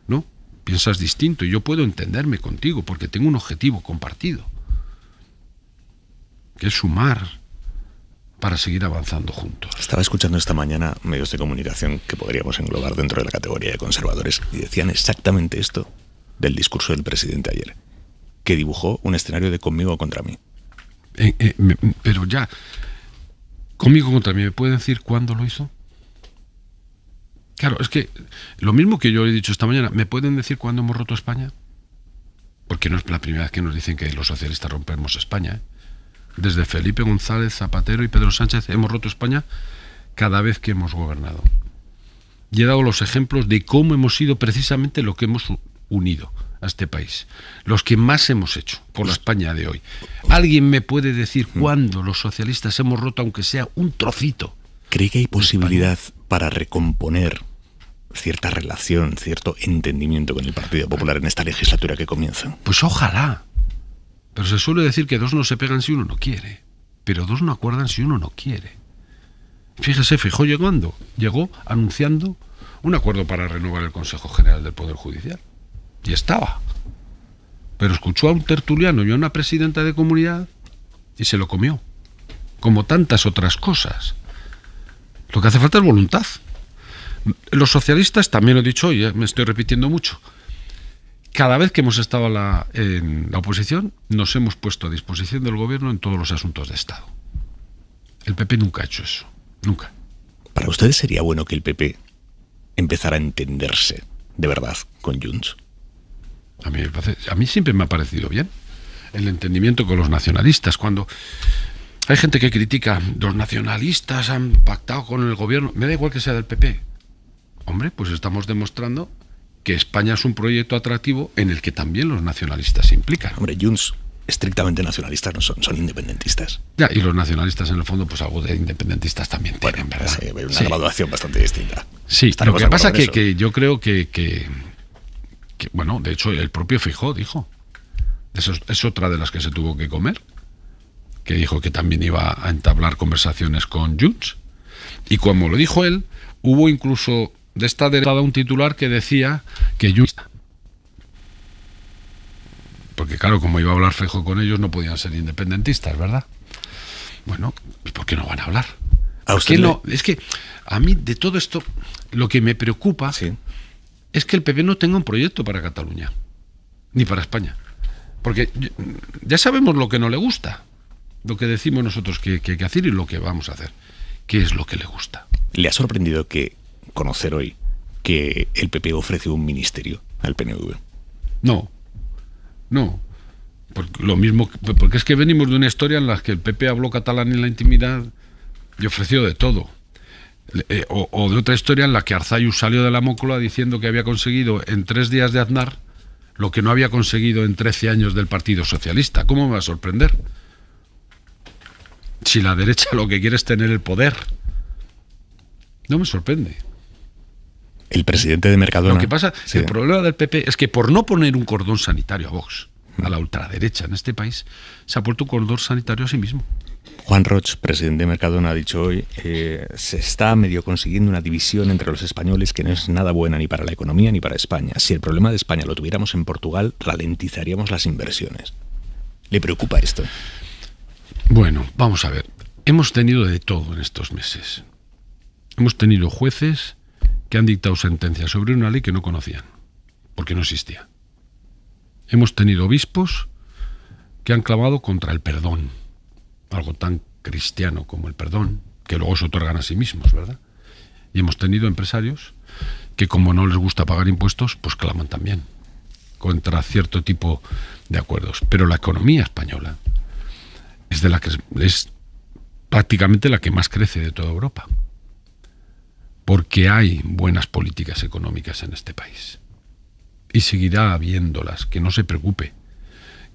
No, piensas distinto y yo puedo entenderme contigo porque tengo un objetivo compartido, que es sumar para seguir avanzando juntos. Estaba escuchando esta mañana medios de comunicación que podríamos englobar dentro de la categoría de conservadores y decían exactamente esto del discurso del presidente ayer, que dibujó un escenario de conmigo o contra mí. Pero ya, conmigo contra mí, ¿me puede decir cuándo lo hizo? Claro, es que lo mismo que yo he dicho esta mañana, ¿me pueden decir cuándo hemos roto España? porque no es la primera vez que nos dicen que los socialistas rompemos España, ¿eh? Desde Felipe González, Zapatero y Pedro Sánchez hemos roto España cada vez que hemos gobernado. Y he dado los ejemplos de cómo hemos sido precisamente lo que hemos unido a este país, los que más hemos hecho por la España de hoy. ¿Alguien me puede decir cuándo los socialistas hemos roto, aunque sea un trocito? ¿Cree que hay posibilidad para recomponer cierta relación, cierto entendimiento con el Partido Popular en esta legislatura que comienza? Pues ojalá. Pero se suele decir que dos no se pegan si uno no quiere, pero dos no acuerdan si uno no quiere. Fíjese, Feijóo llegó anunciando un acuerdo para renovar el Consejo General del Poder Judicial. Y estaba. Pero escuchó a un tertuliano y a una presidenta de comunidad y se lo comió. Como tantas otras cosas. Lo que hace falta es voluntad. Los socialistas, también lo he dicho hoy, me estoy repitiendo mucho, cada vez que hemos estado en la oposición, nos hemos puesto a disposición del gobierno en todos los asuntos de Estado. El PP nunca ha hecho eso. Nunca. ¿Para ustedes sería bueno que el PP empezara a entenderse de verdad con Junts? A mí siempre me ha parecido bien el entendimiento con los nacionalistas. Cuando hay gente que critica, los nacionalistas han pactado con el gobierno, me da igual que sea del PP. Hombre, pues estamos demostrando que España es un proyecto atractivo en el que también los nacionalistas se implican. Hombre, Junts estrictamente nacionalistas no son independentistas. Ya, y los nacionalistas en el fondo pues algo de independentistas también tienen, ¿verdad? Sí, una graduación bastante distinta. Sí, lo que pasa es que yo creo que, bueno, de hecho el propio Feijóo dijo, eso es otra de las que se tuvo que comer, que dijo que también iba a entablar conversaciones con Junts, y como lo dijo él, hubo incluso de esta derecha un titular que decía que Junts... Porque claro, como iba a hablar Feijóo con ellos, no podían ser independentistas, ¿verdad? Bueno, ¿y por qué no van a hablar? ¿A usted no? Es que a mí de todo esto, lo que me preocupa es que el PP no tenga un proyecto para Cataluña, ni para España. Porque ya sabemos lo que no le gusta, lo que decimos nosotros que hay que hacer y lo que vamos a hacer. ¿Qué es lo que le gusta? ¿Le ha sorprendido conocer hoy que el PP ofrece un ministerio al PNV? No, porque es que venimos de una historia en la que el PP habló catalán en la intimidad y ofreció de todo. O de otra historia en la que Arzayus salió de la Móncloa diciendo que había conseguido en 3 días de Aznar lo que no había conseguido en 13 años del Partido Socialista. ¿Cómo me va a sorprender? Si la derecha lo que quiere es tener el poder. No me sorprende. El presidente de Mercadona... Lo que pasa, el problema del PP es que por no poner un cordón sanitario a Vox, a la ultraderecha en este país, se ha puesto un cordón sanitario a sí mismo. Juan Roch, presidente de Mercadona, ha dicho hoy se está medio consiguiendo una división entre los españoles que no es nada buena ni para la economía ni para España. Si el problema de España lo tuviéramos en Portugal, ralentizaríamos las inversiones. ¿Le preocupa esto? Bueno, vamos a ver. Hemos tenido de todo en estos meses. Hemos tenido jueces que han dictado sentencias sobre una ley que no conocían, porque no existía. Hemos tenido obispos que han clamado contra el perdón, algo tan cristiano como el perdón, que luego se otorgan a sí mismos, ¿verdad? Y hemos tenido empresarios que, como no les gusta pagar impuestos, pues claman también contra cierto tipo de acuerdos. Pero la economía española es prácticamente la que más crece de toda Europa, porque hay buenas políticas económicas en este país y seguirá habiéndolas, que no se preocupe,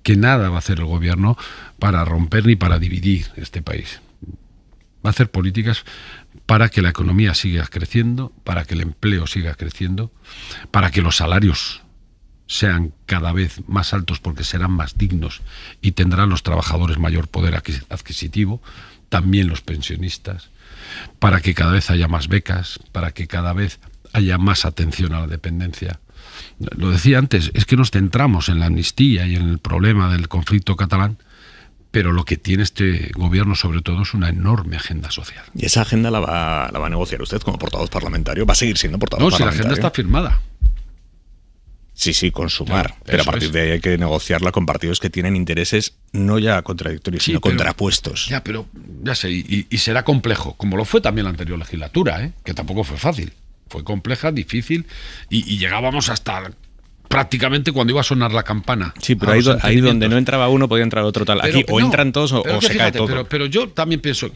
que nada va a hacer el gobierno para romper ni para dividir este país. Va a hacer políticas para que la economía siga creciendo, para que el empleo siga creciendo, para que los salarios sean cada vez más altos porque serán más dignos y tendrán los trabajadores mayor poder adquisitivo, también los pensionistas, para que cada vez haya más becas, para que cada vez haya más atención a la dependencia. Lo decía antes, es que nos centramos en la amnistía y en el problema del conflicto catalán, pero lo que tiene este gobierno sobre todo es una enorme agenda social. ¿Y esa agenda la va a negociar usted como portavoz parlamentario? ¿Va a seguir siendo portavoz parlamentario? No, si la agenda está firmada. Sí, con Sumar. Pero a partir de ahí hay que negociarla con partidos que tienen intereses no ya contradictorios, sino contrapuestos. Ya, pero ya sé, y será complejo, como lo fue también la anterior legislatura, que tampoco fue fácil. Fue compleja, difícil, y llegábamos hasta prácticamente cuando iba a sonar la campana. Sí, pero ahí donde no entraba uno podía entrar otro tal. Aquí o entran todos o se cae todo. Pero yo también pienso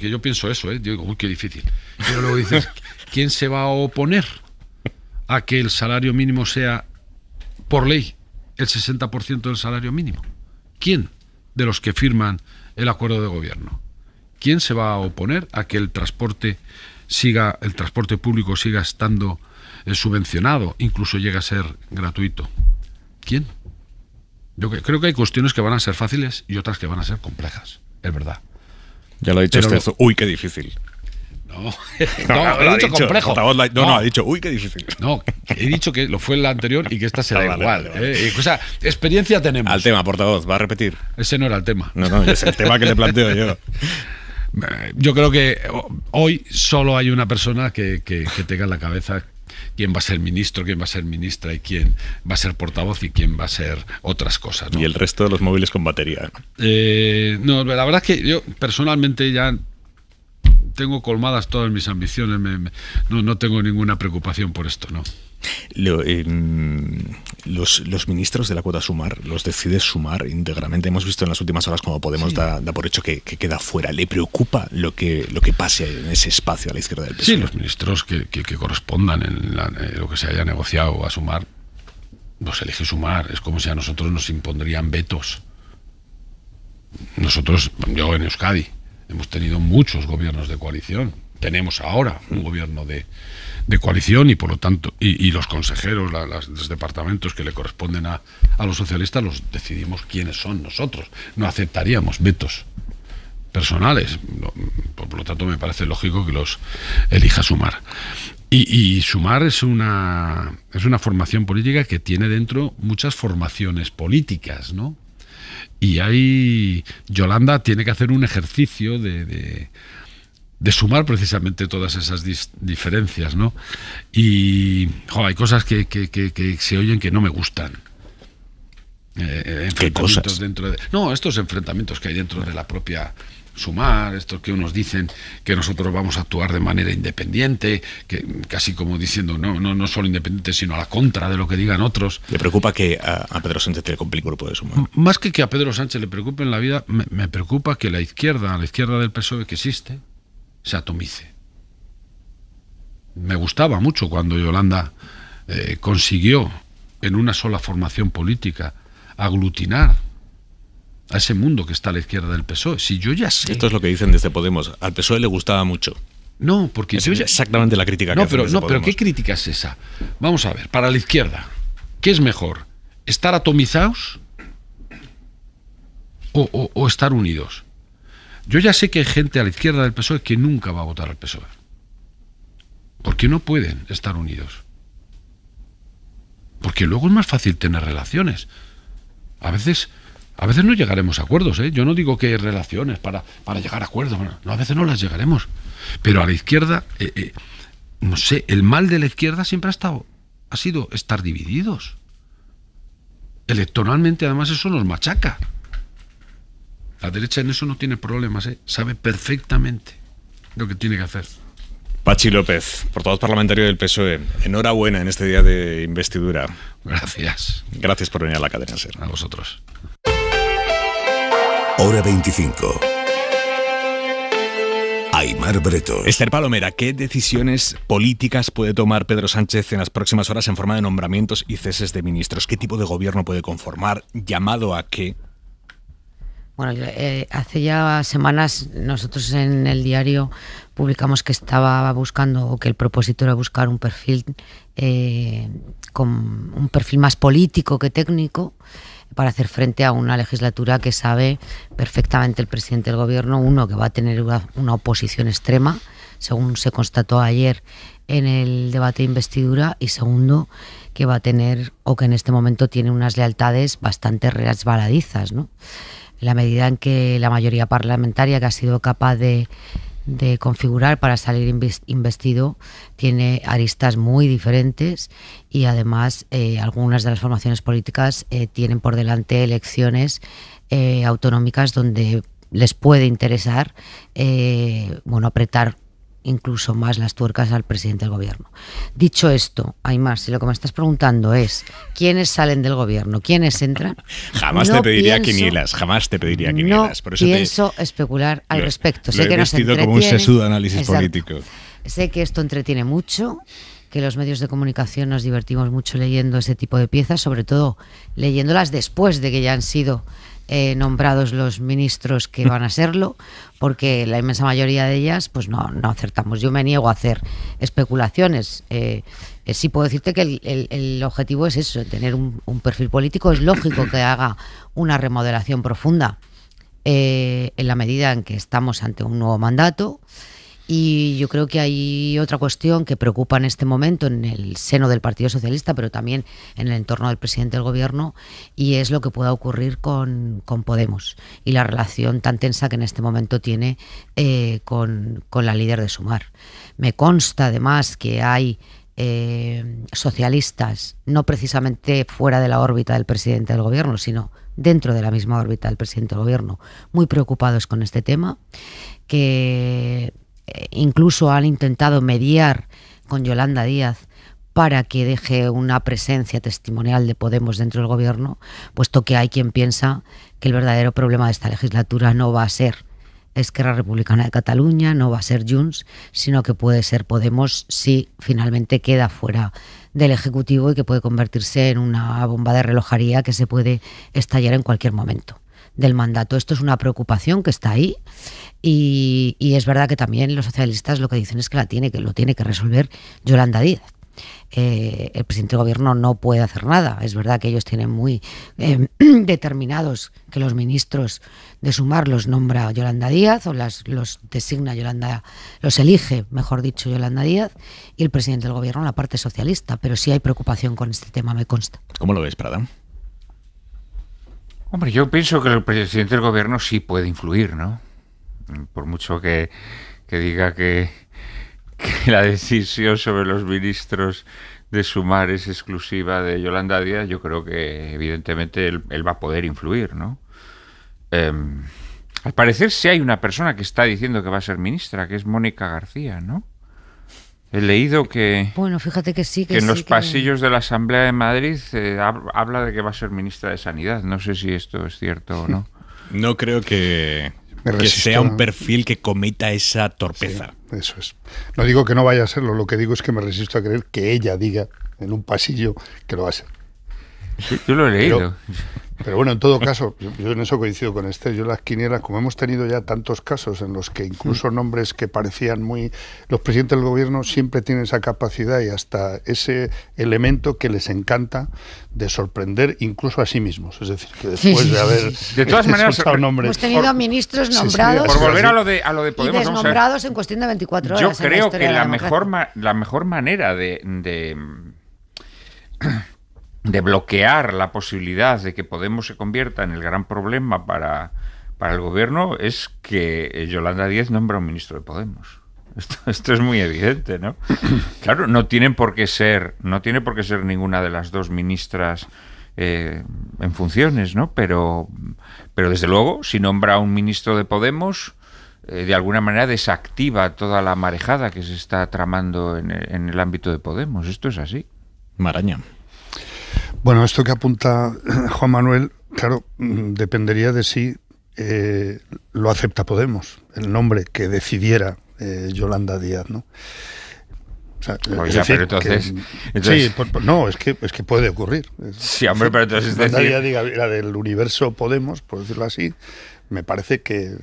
eso, digo, uy, qué difícil. Pero luego dices, ¿quién se va a oponer a que el salario mínimo sea, por ley, el 60% del salario mínimo? ¿Quién de los que firman el acuerdo de gobierno? ¿Quién se va a oponer a que el transporte público siga estando subvencionado, incluso llega a ser gratuito? ¿Quién? Yo creo que hay cuestiones que van a ser fáciles y otras que van a ser complejas, es verdad. Ya lo ha dicho uy, qué difícil. No, he dicho complejo. Ha dicho, uy, qué difícil. No, he dicho que lo fue en la anterior y que esta será igual. Vale. O sea, experiencia tenemos. Al tema, portavoz, ¿va a repetir? Ese no era el tema. No, es el tema que le planteo yo. Yo creo que hoy solo hay una persona que tenga en la cabeza quién va a ser ministro, quién va a ser ministra y quién va a ser portavoz y quién va a ser otras cosas, ¿no? Y el resto de los móviles con batería. No, la verdad es que yo personalmente ya tengo colmadas todas mis ambiciones, no tengo ninguna preocupación por esto, ¿no? Los ministros de la cuota Sumar los decide Sumar íntegramente. Hemos visto en las últimas horas como Podemos da por hecho que queda fuera. ¿Le preocupa lo que pase en ese espacio a la izquierda del PSOE? Sí, los ministros que correspondan en lo que se haya negociado a Sumar, los elige Sumar. Es como si a nosotros nos impondrían vetos. Yo en Euskadi hemos tenido muchos gobiernos de coalición. Tenemos ahora un gobierno de coalición y por lo tanto y los consejeros, los departamentos que le corresponden a los socialistas los decidimos quiénes son nosotros. No aceptaríamos vetos personales. Por lo tanto me parece lógico que los elija Sumar. Y Sumar es una formación política que tiene dentro muchas formaciones políticas, ¿no? Y Yolanda tiene que hacer un ejercicio de sumar precisamente todas esas diferencias, ¿no? Y hay cosas que se oyen que no me gustan. ¿Qué cosas? Estos enfrentamientos que hay dentro de la propia Sumar, estos que unos dicen que nosotros vamos a actuar de manera independiente, que casi como diciendo no solo independiente, sino a la contra de lo que digan otros. ¿Le preocupa que a Pedro Sánchez le complique el grupo de Sumar? Más que a Pedro Sánchez le preocupe en la vida, me preocupa que la izquierda del PSOE que existe, se atomice. Me gustaba mucho cuando Yolanda consiguió en una sola formación política aglutinar a ese mundo que está a la izquierda del PSOE. Si yo ya sé... Esto es lo que dicen desde Podemos. Al PSOE le gustaba mucho. No, porque... Es exactamente la crítica que hacen desde Podemos. Pero ¿qué crítica es esa? Vamos a ver, para la izquierda, ¿qué es mejor? ¿Estar atomizados o estar unidos? Yo ya sé que hay gente a la izquierda del PSOE que nunca va a votar al PSOE. Porque no pueden estar unidos. Porque luego es más fácil tener relaciones. A veces no llegaremos a acuerdos, ¿eh? Yo no digo que hay relaciones para llegar a acuerdos. No, a veces no las llegaremos. Pero a la izquierda, no sé, el mal de la izquierda siempre ha sido estar divididos. Electoralmente, además, eso nos machaca. La derecha en eso no tiene problemas, ¿eh? Sabe perfectamente lo que tiene que hacer. Pachi López, portavoz parlamentario del PSOE, enhorabuena en este día de investidura. Gracias. Gracias por venir a la cadena SER. A vosotros. Hora 25. Aimar Bretos. Esther Palomera, ¿qué decisiones políticas puede tomar Pedro Sánchez en las próximas horas en forma de nombramientos y ceses de ministros? ¿Qué tipo de gobierno puede conformar? ¿Llamado a qué? Bueno, hace ya semanas nosotros en el diario publicamos que estaba buscando, o que el propósito era buscar un perfil con un perfil más político que técnico para hacer frente a una legislatura que sabe perfectamente el presidente del gobierno, uno, que va a tener una oposición extrema, según se constató ayer en el debate de investidura, y segundo, que va a tener, o que en este momento tiene, unas lealtades bastante resbaladizas, ¿no? En la medida en que la mayoría parlamentaria que ha sido capaz de configurar para salir investido tiene aristas muy diferentes, y además algunas de las formaciones políticas tienen por delante elecciones autonómicas donde les puede interesar apretar incluso más las tuercas al presidente del gobierno. Dicho esto, Aimar, si lo que me estás preguntando es ¿quiénes salen del gobierno? ¿Quiénes entran? Jamás te pediría quinielas. No por eso pienso especular al respecto. Sé que nos entretiene, como un sesudo análisis político. Sé que esto entretiene mucho, que los medios de comunicación nos divertimos mucho leyendo ese tipo de piezas, sobre todo leyéndolas después de que ya han sido nombrados los ministros que van a serlo, porque la inmensa mayoría de ellas pues no acertamos. Yo me niego a hacer especulaciones. Sí puedo decirte que el objetivo es eso, tener un perfil político. Es lógico que haga una remodelación profunda en la medida en que estamos ante un nuevo mandato. Y yo creo que hay otra cuestión que preocupa en este momento en el seno del Partido Socialista, pero también en el entorno del presidente del gobierno, y es lo que pueda ocurrir con Podemos y la relación tan tensa que en este momento tiene con la líder de Sumar. Me consta además que hay socialistas, no precisamente fuera de la órbita del presidente del gobierno, sino dentro de la misma órbita del presidente del gobierno, muy preocupados con este tema, que incluso han intentado mediar con Yolanda Díaz para que deje una presencia testimonial de Podemos dentro del gobierno, puesto que hay quien piensa que el verdadero problema de esta legislatura no va a ser Esquerra Republicana de Cataluña, no va a ser Junts, sino que puede ser Podemos si finalmente queda fuera del Ejecutivo y que puede convertirse en una bomba de relojería que se puede estallar en cualquier momento del mandato. Esto es una preocupación que está ahí y es verdad que también los socialistas lo que dicen es que lo tiene que resolver Yolanda Díaz. El presidente del gobierno no puede hacer nada. Es verdad que ellos tienen muy determinados que los ministros de Sumar los nombra Yolanda Díaz o los designa Yolanda, los elige, mejor dicho, Yolanda Díaz, y el presidente del gobierno la parte socialista. Pero sí hay preocupación con este tema, me consta. ¿Cómo lo ves, Prada? Hombre, yo pienso que el presidente del gobierno sí puede influir, ¿no? Por mucho que diga que la decisión sobre los ministros de Sumar es exclusiva de Yolanda Díaz, yo creo que evidentemente él va a poder influir, ¿no? Al parecer sí hay una persona que está diciendo que va a ser ministra, que es Mónica García, ¿no? He leído que, bueno, fíjate que sí, que en los pasillos de la Asamblea de Madrid habla de que va a ser ministra de Sanidad. No sé si esto es cierto o no. No creo que sea un perfil que cometa esa torpeza. Sí, eso es. No digo que no vaya a serlo, lo que digo es que me resisto a creer que ella diga en un pasillo que lo va a ser. Sí, yo lo he leído. Pero bueno, en todo caso, yo en eso coincido con Esther. Yo las quinielas, como hemos tenido ya tantos casos en los que incluso nombres que parecían muy... Los presidentes del gobierno siempre tienen esa capacidad y hasta ese elemento que les encanta de sorprender incluso a sí mismos. Es decir, que después de haber... De todas maneras, nombres, hemos tenido ministros nombrados por volver a lo de Podemos, y desnombrados en cuestión de 24 horas. Yo creo que la mejor manera de bloquear la posibilidad de que Podemos se convierta en el gran problema para el gobierno es que Yolanda Díaz nombra un ministro de Podemos. Esto es muy evidente, ¿no? Claro, no tiene por qué ser ninguna de las dos ministras en funciones, ¿no? Pero desde luego, si nombra a un ministro de Podemos, de alguna manera desactiva toda la marejada que se está tramando en el ámbito de Podemos. Esto es así. Maraña. Bueno, esto que apunta Juan Manuel, claro, dependería de si lo acepta Podemos, el nombre que decidiera Yolanda Díaz, ¿no? O sea, es decir, pero entonces... Sí, no, es que puede ocurrir. Sí, hombre, pero entonces... Yolanda Díaz diga, la del universo Podemos, por decirlo así, me parece que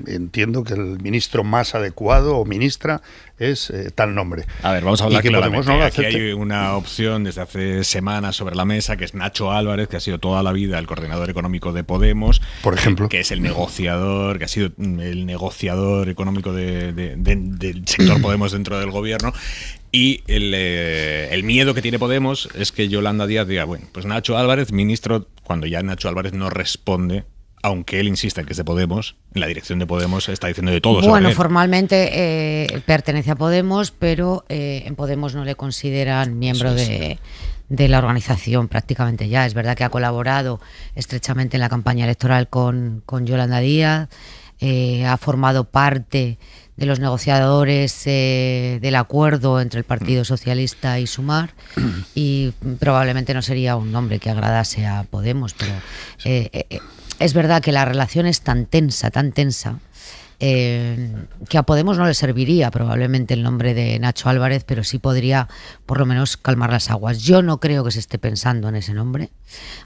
entiendo que el ministro más adecuado o ministra es tal nombre. A ver, vamos a hablar claramente. No aquí hay una opción desde hace semanas sobre la mesa, que es Nacho Álvarez, que ha sido toda la vida el coordinador económico de Podemos, por ejemplo, que es el negociador, que ha sido el negociador económico del sector Podemos dentro del gobierno. Y el miedo que tiene Podemos es que Yolanda Díaz diga, bueno, pues Nacho Álvarez, ministro, cuando ya Nacho Álvarez no responde, aunque él insista en que es de Podemos, en la dirección de Podemos está diciendo de todo. Bueno, formalmente pertenece a Podemos, pero en Podemos no le consideran miembro de la organización prácticamente ya. Es verdad que ha colaborado estrechamente en la campaña electoral con Yolanda Díaz, ha formado parte de los negociadores del acuerdo entre el Partido Socialista y Sumar, y probablemente no sería un nombre que agradase a Podemos, pero es verdad que la relación es tan tensa, que a Podemos no le serviría probablemente el nombre de Nacho Álvarez, pero sí podría por lo menos calmar las aguas. Yo no creo que se esté pensando en ese nombre.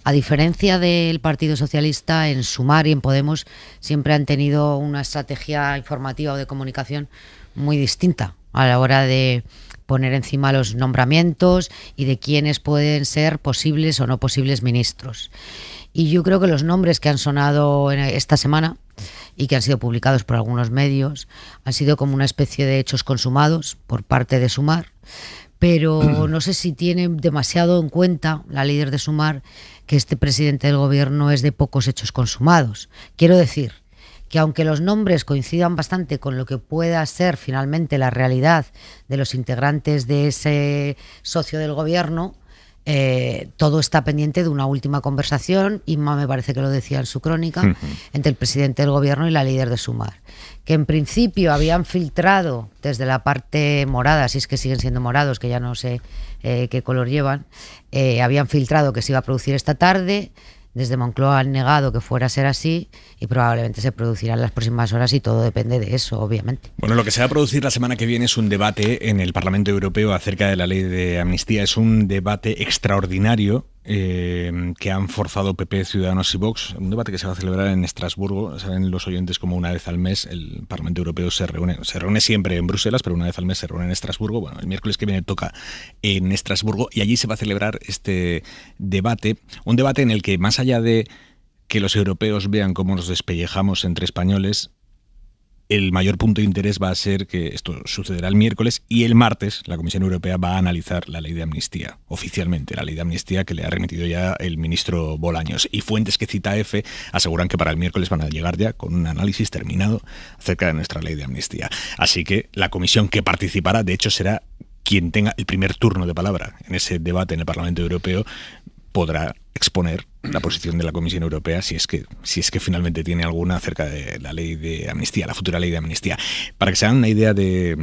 A diferencia del Partido Socialista, en Sumar y en Podemos siempre han tenido una estrategia informativa o de comunicación muy distinta a la hora de poner encima los nombramientos y de quiénes pueden ser posibles o no posibles ministros. Y yo creo que los nombres que han sonado esta semana y que han sido publicados por algunos medios han sido como una especie de hechos consumados por parte de Sumar, pero no sé si tiene demasiado en cuenta la líder de Sumar que este presidente del gobierno es de pocos hechos consumados. Quiero decir que aunque los nombres coincidan bastante con lo que pueda ser finalmente la realidad de los integrantes de ese socio del gobierno, todo está pendiente de una última conversación, Inma me parece que lo decía en su crónica, entre el presidente del gobierno y la líder de Sumar, que en principio habían filtrado desde la parte morada, si es que siguen siendo morados, que ya no sé qué color llevan, habían filtrado que se iba a producir esta tarde. Desde Moncloa han negado que fuera a ser así y probablemente se producirá en las próximas horas y todo depende de eso, obviamente. Bueno, lo que se va a producir la semana que viene es un debate en el Parlamento Europeo acerca de la ley de amnistía. Es un debate extraordinario que han forzado PP, Ciudadanos y Vox. Un debate que se va a celebrar en Estrasburgo. Saben los oyentes como una vez al mes el Parlamento Europeo se reúne siempre en Bruselas, pero una vez al mes se reúne en Estrasburgo. Bueno, el miércoles que viene toca en Estrasburgo y allí se va a celebrar este debate. Un debate en el que, más allá de que los europeos vean cómo nos despellejamos entre españoles, el mayor punto de interés va a ser que esto sucederá el miércoles y el martes la Comisión Europea va a analizar la ley de amnistía, oficialmente, la ley de amnistía que le ha remitido ya el ministro Bolaños. Y fuentes que cita EFE aseguran que para el miércoles van a llegar ya con un análisis terminado acerca de nuestra ley de amnistía. Así que la comisión que participará, de hecho, será quien tenga el primer turno de palabra en ese debate en el Parlamento Europeo, podrá exponer la posición de la Comisión Europea si es que finalmente tiene alguna acerca de la ley de amnistía, la futura ley de amnistía. Para que se hagan una idea de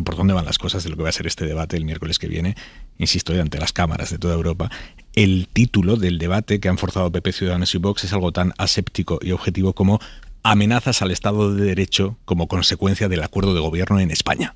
por dónde van las cosas, de lo que va a ser este debate el miércoles que viene, insisto, ante las cámaras de toda Europa, el título del debate que han forzado PP, Ciudadanos y Vox es algo tan aséptico y objetivo como amenazas al Estado de Derecho como consecuencia del acuerdo de gobierno en España.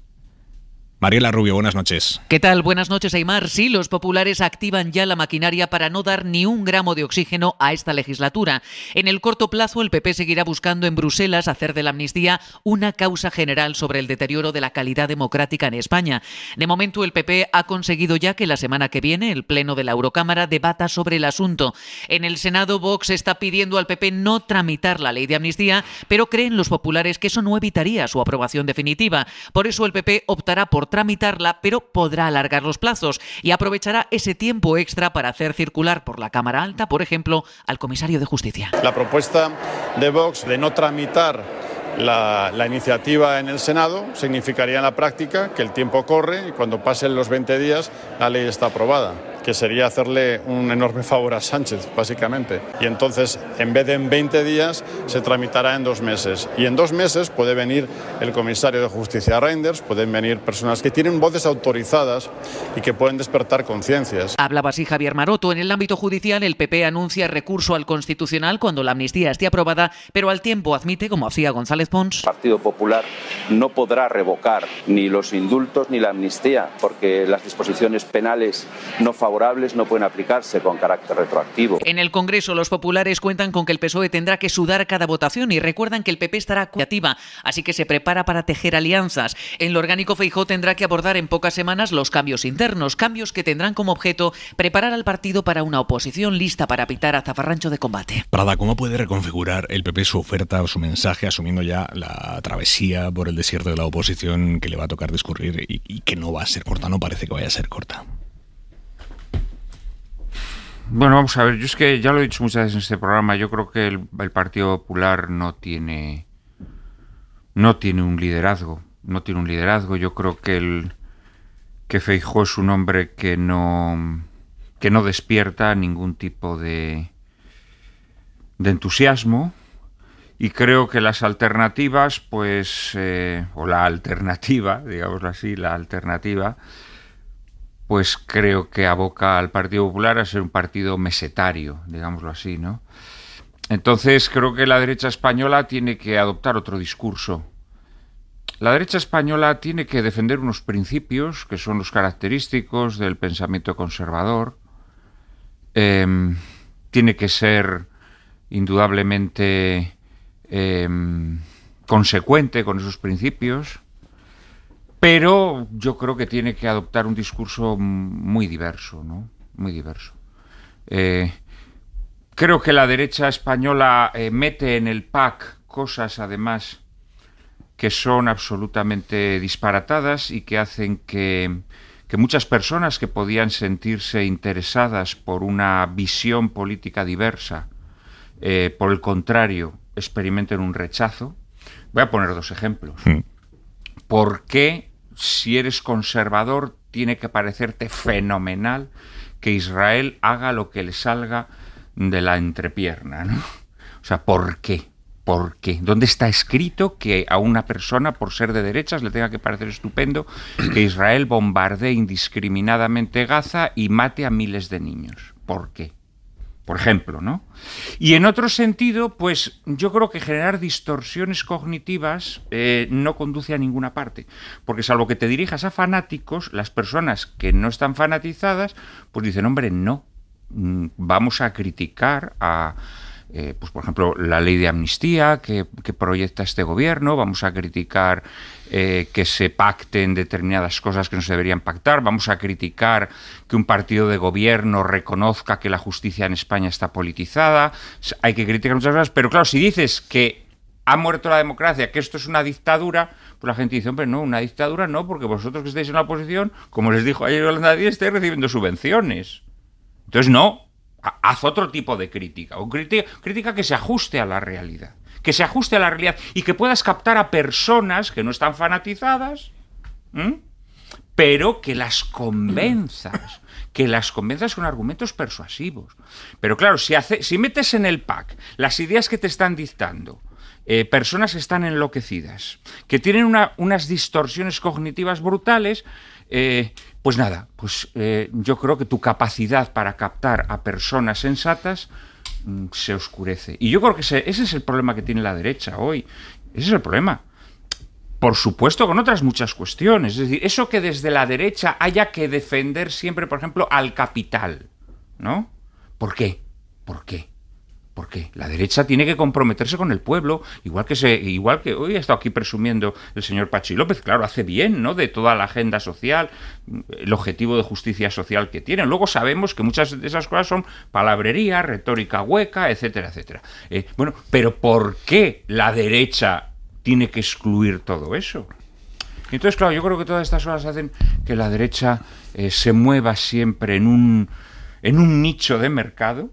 Mariela Rubio, buenas noches. ¿Qué tal? Buenas noches, Aimar. Sí, los populares activan ya la maquinaria para no dar ni un gramo de oxígeno a esta legislatura. En el corto plazo, el PP seguirá buscando en Bruselas hacer de la amnistía una causa general sobre el deterioro de la calidad democrática en España. De momento, el PP ha conseguido ya que la semana que viene el Pleno de la Eurocámara debata sobre el asunto. En el Senado, Vox está pidiendo al PP no tramitar la ley de amnistía, pero creen los populares que eso no evitaría su aprobación definitiva. Por eso el PP optará por tramitarla, pero podrá alargar los plazos y aprovechará ese tiempo extra para hacer circular por la Cámara Alta, por ejemplo, al comisario de Justicia. La propuesta de Vox de no tramitar la iniciativa en el Senado significaría en la práctica que el tiempo corre y cuando pasen los 20 días la ley está aprobada, que sería hacerle un enorme favor a Sánchez, básicamente. Y entonces, en vez de en 20 días, se tramitará en 2 meses. Y en 2 meses puede venir el comisario de Justicia Reinders, pueden venir personas que tienen voces autorizadas y que pueden despertar conciencias. Hablaba así Javier Maroto. En el ámbito judicial, el PP anuncia recurso al Constitucional cuando la amnistía esté aprobada, pero al tiempo admite, como hacía González Pons, el Partido Popular no podrá revocar ni los indultos ni la amnistía, porque las disposiciones penales no favorables no pueden aplicarse con carácter retroactivo. En el Congreso, los populares cuentan con que el PSOE tendrá que sudar cada votación y recuerdan que el PP estará creativa, así que se prepara para tejer alianzas. En lo orgánico, Feijóo tendrá que abordar en pocas semanas los cambios internos, cambios que tendrán como objeto preparar al partido para una oposición lista para pitar a zafarrancho de combate. Prada, ¿cómo puede reconfigurar el PP su oferta o su mensaje asumiendo ya la travesía por el desierto de la oposición que le va a tocar discurrir y que no va a ser corta, no parece que vaya a ser corta? Bueno, vamos a ver, yo es que ya lo he dicho muchas veces en este programa, yo creo que el Partido Popular no tiene un liderazgo, yo creo que Feijóo es un hombre que no despierta ningún tipo de entusiasmo Y creo que las alternativas, pues, o la alternativa, digámoslo así, la alternativa, pues creo que aboca al Partido Popular a ser un partido mesetario, digámoslo así, ¿no? Entonces creo que la derecha española tiene que adoptar otro discurso. La derecha española tiene que defender unos principios que son los característicos del pensamiento conservador. Tiene que ser indudablemente consecuente con esos principios, pero yo creo que tiene que adoptar un discurso muy diverso, ¿no? Muy diverso. Creo que la derecha española mete en el pack cosas, además, que son absolutamente disparatadas y que hacen que muchas personas que podían sentirse interesadas por una visión política diversa, por el contrario, experimenten un rechazo. Voy a poner 2 ejemplos. ¿Por qué, si eres conservador, tiene que parecerte fenomenal que Israel haga lo que le salga de la entrepierna, ¿no? O sea, ¿por qué? ¿Por qué? ¿Dónde está escrito que a una persona, por ser de derechas, le tenga que parecer estupendo que Israel bombardee indiscriminadamente Gaza y mate a miles de niños? ¿Por qué? Por ejemplo, ¿no? Y en otro sentido, pues yo creo que generar distorsiones cognitivas no conduce a ninguna parte, porque salvo que te dirijas a fanáticos, las personas que no están fanatizadas, pues dicen, hombre, no, vamos a criticar a... pues por ejemplo, la ley de amnistía que proyecta este gobierno, vamos a criticar que se pacten determinadas cosas que no se deberían pactar, vamos a criticar que un partido de gobierno reconozca que la justicia en España está politizada, hay que criticar muchas cosas, pero claro, si dices que ha muerto la democracia, que esto es una dictadura, pues la gente dice, hombre, no, una dictadura no, porque vosotros que estáis en la oposición, como les dijo ayer Yolanda Díaz, estáis recibiendo subvenciones. Entonces no. Haz otro tipo de crítica, o crítica que se ajuste a la realidad, y que puedas captar a personas que no están fanatizadas, pero que las convenzas con argumentos persuasivos. Pero claro, si metes en el pack las ideas que te están dictando personas que están enloquecidas, que tienen unas distorsiones cognitivas brutales, pues nada, yo creo que tu capacidad para captar a personas sensatas se oscurece. Y yo creo que ese es el problema que tiene la derecha hoy. Ese es el problema. Por supuesto, con otras muchas cuestiones. Es decir, eso que desde la derecha haya que defender siempre, por ejemplo, al capital, ¿no? ¿Por qué? ¿Por qué? Porque la derecha tiene que comprometerse con el pueblo, igual que hoy ha estado aquí presumiendo el señor Pachi López, claro, hace bien, ¿no?, de toda la agenda social, el objetivo de justicia social que tienen. Luego sabemos que muchas de esas cosas son palabrería, retórica hueca, etcétera, etcétera. Bueno, pero ¿por qué la derecha tiene que excluir todo eso? Entonces, claro, yo creo que todas estas cosas hacen que la derecha se mueva siempre en un nicho de mercado,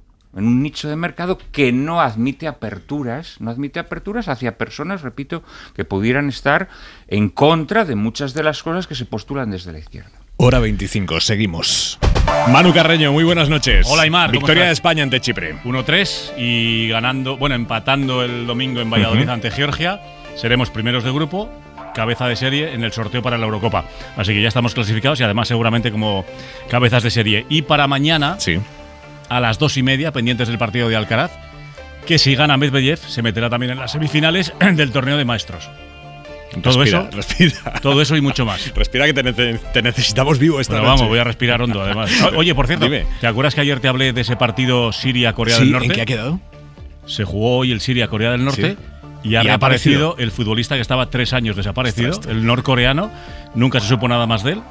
que no admite aperturas hacia personas, repito, que pudieran estar en contra de muchas de las cosas que se postulan desde la izquierda. Hora 25, seguimos. Manu Carreño, muy buenas noches. Hola, Aimar. Victoria de España ante Chipre. 1-3 y empatando el domingo en Valladolid ante Georgia. Seremos primeros de grupo, cabeza de serie en el sorteo para la Eurocopa. Así que ya estamos clasificados y además seguramente como cabezas de serie. Y para mañana... Sí. A las 2:30, pendientes del partido de Alcaraz, que si gana Medvedev se meterá también en las semifinales del torneo de maestros. Respira. Todo eso y mucho más. Respira, que te necesitamos vivo esta noche. Vamos, voy a respirar hondo, además. Oye, por cierto, dime. ¿Te acuerdas que ayer te hablé de ese partido Siria-Corea del Norte? ¿En qué ha quedado? Se jugó hoy el Siria-Corea del Norte. Sí. Y ha reaparecido el futbolista que estaba 3 años desaparecido, el norcoreano. Nunca se supo nada más de él.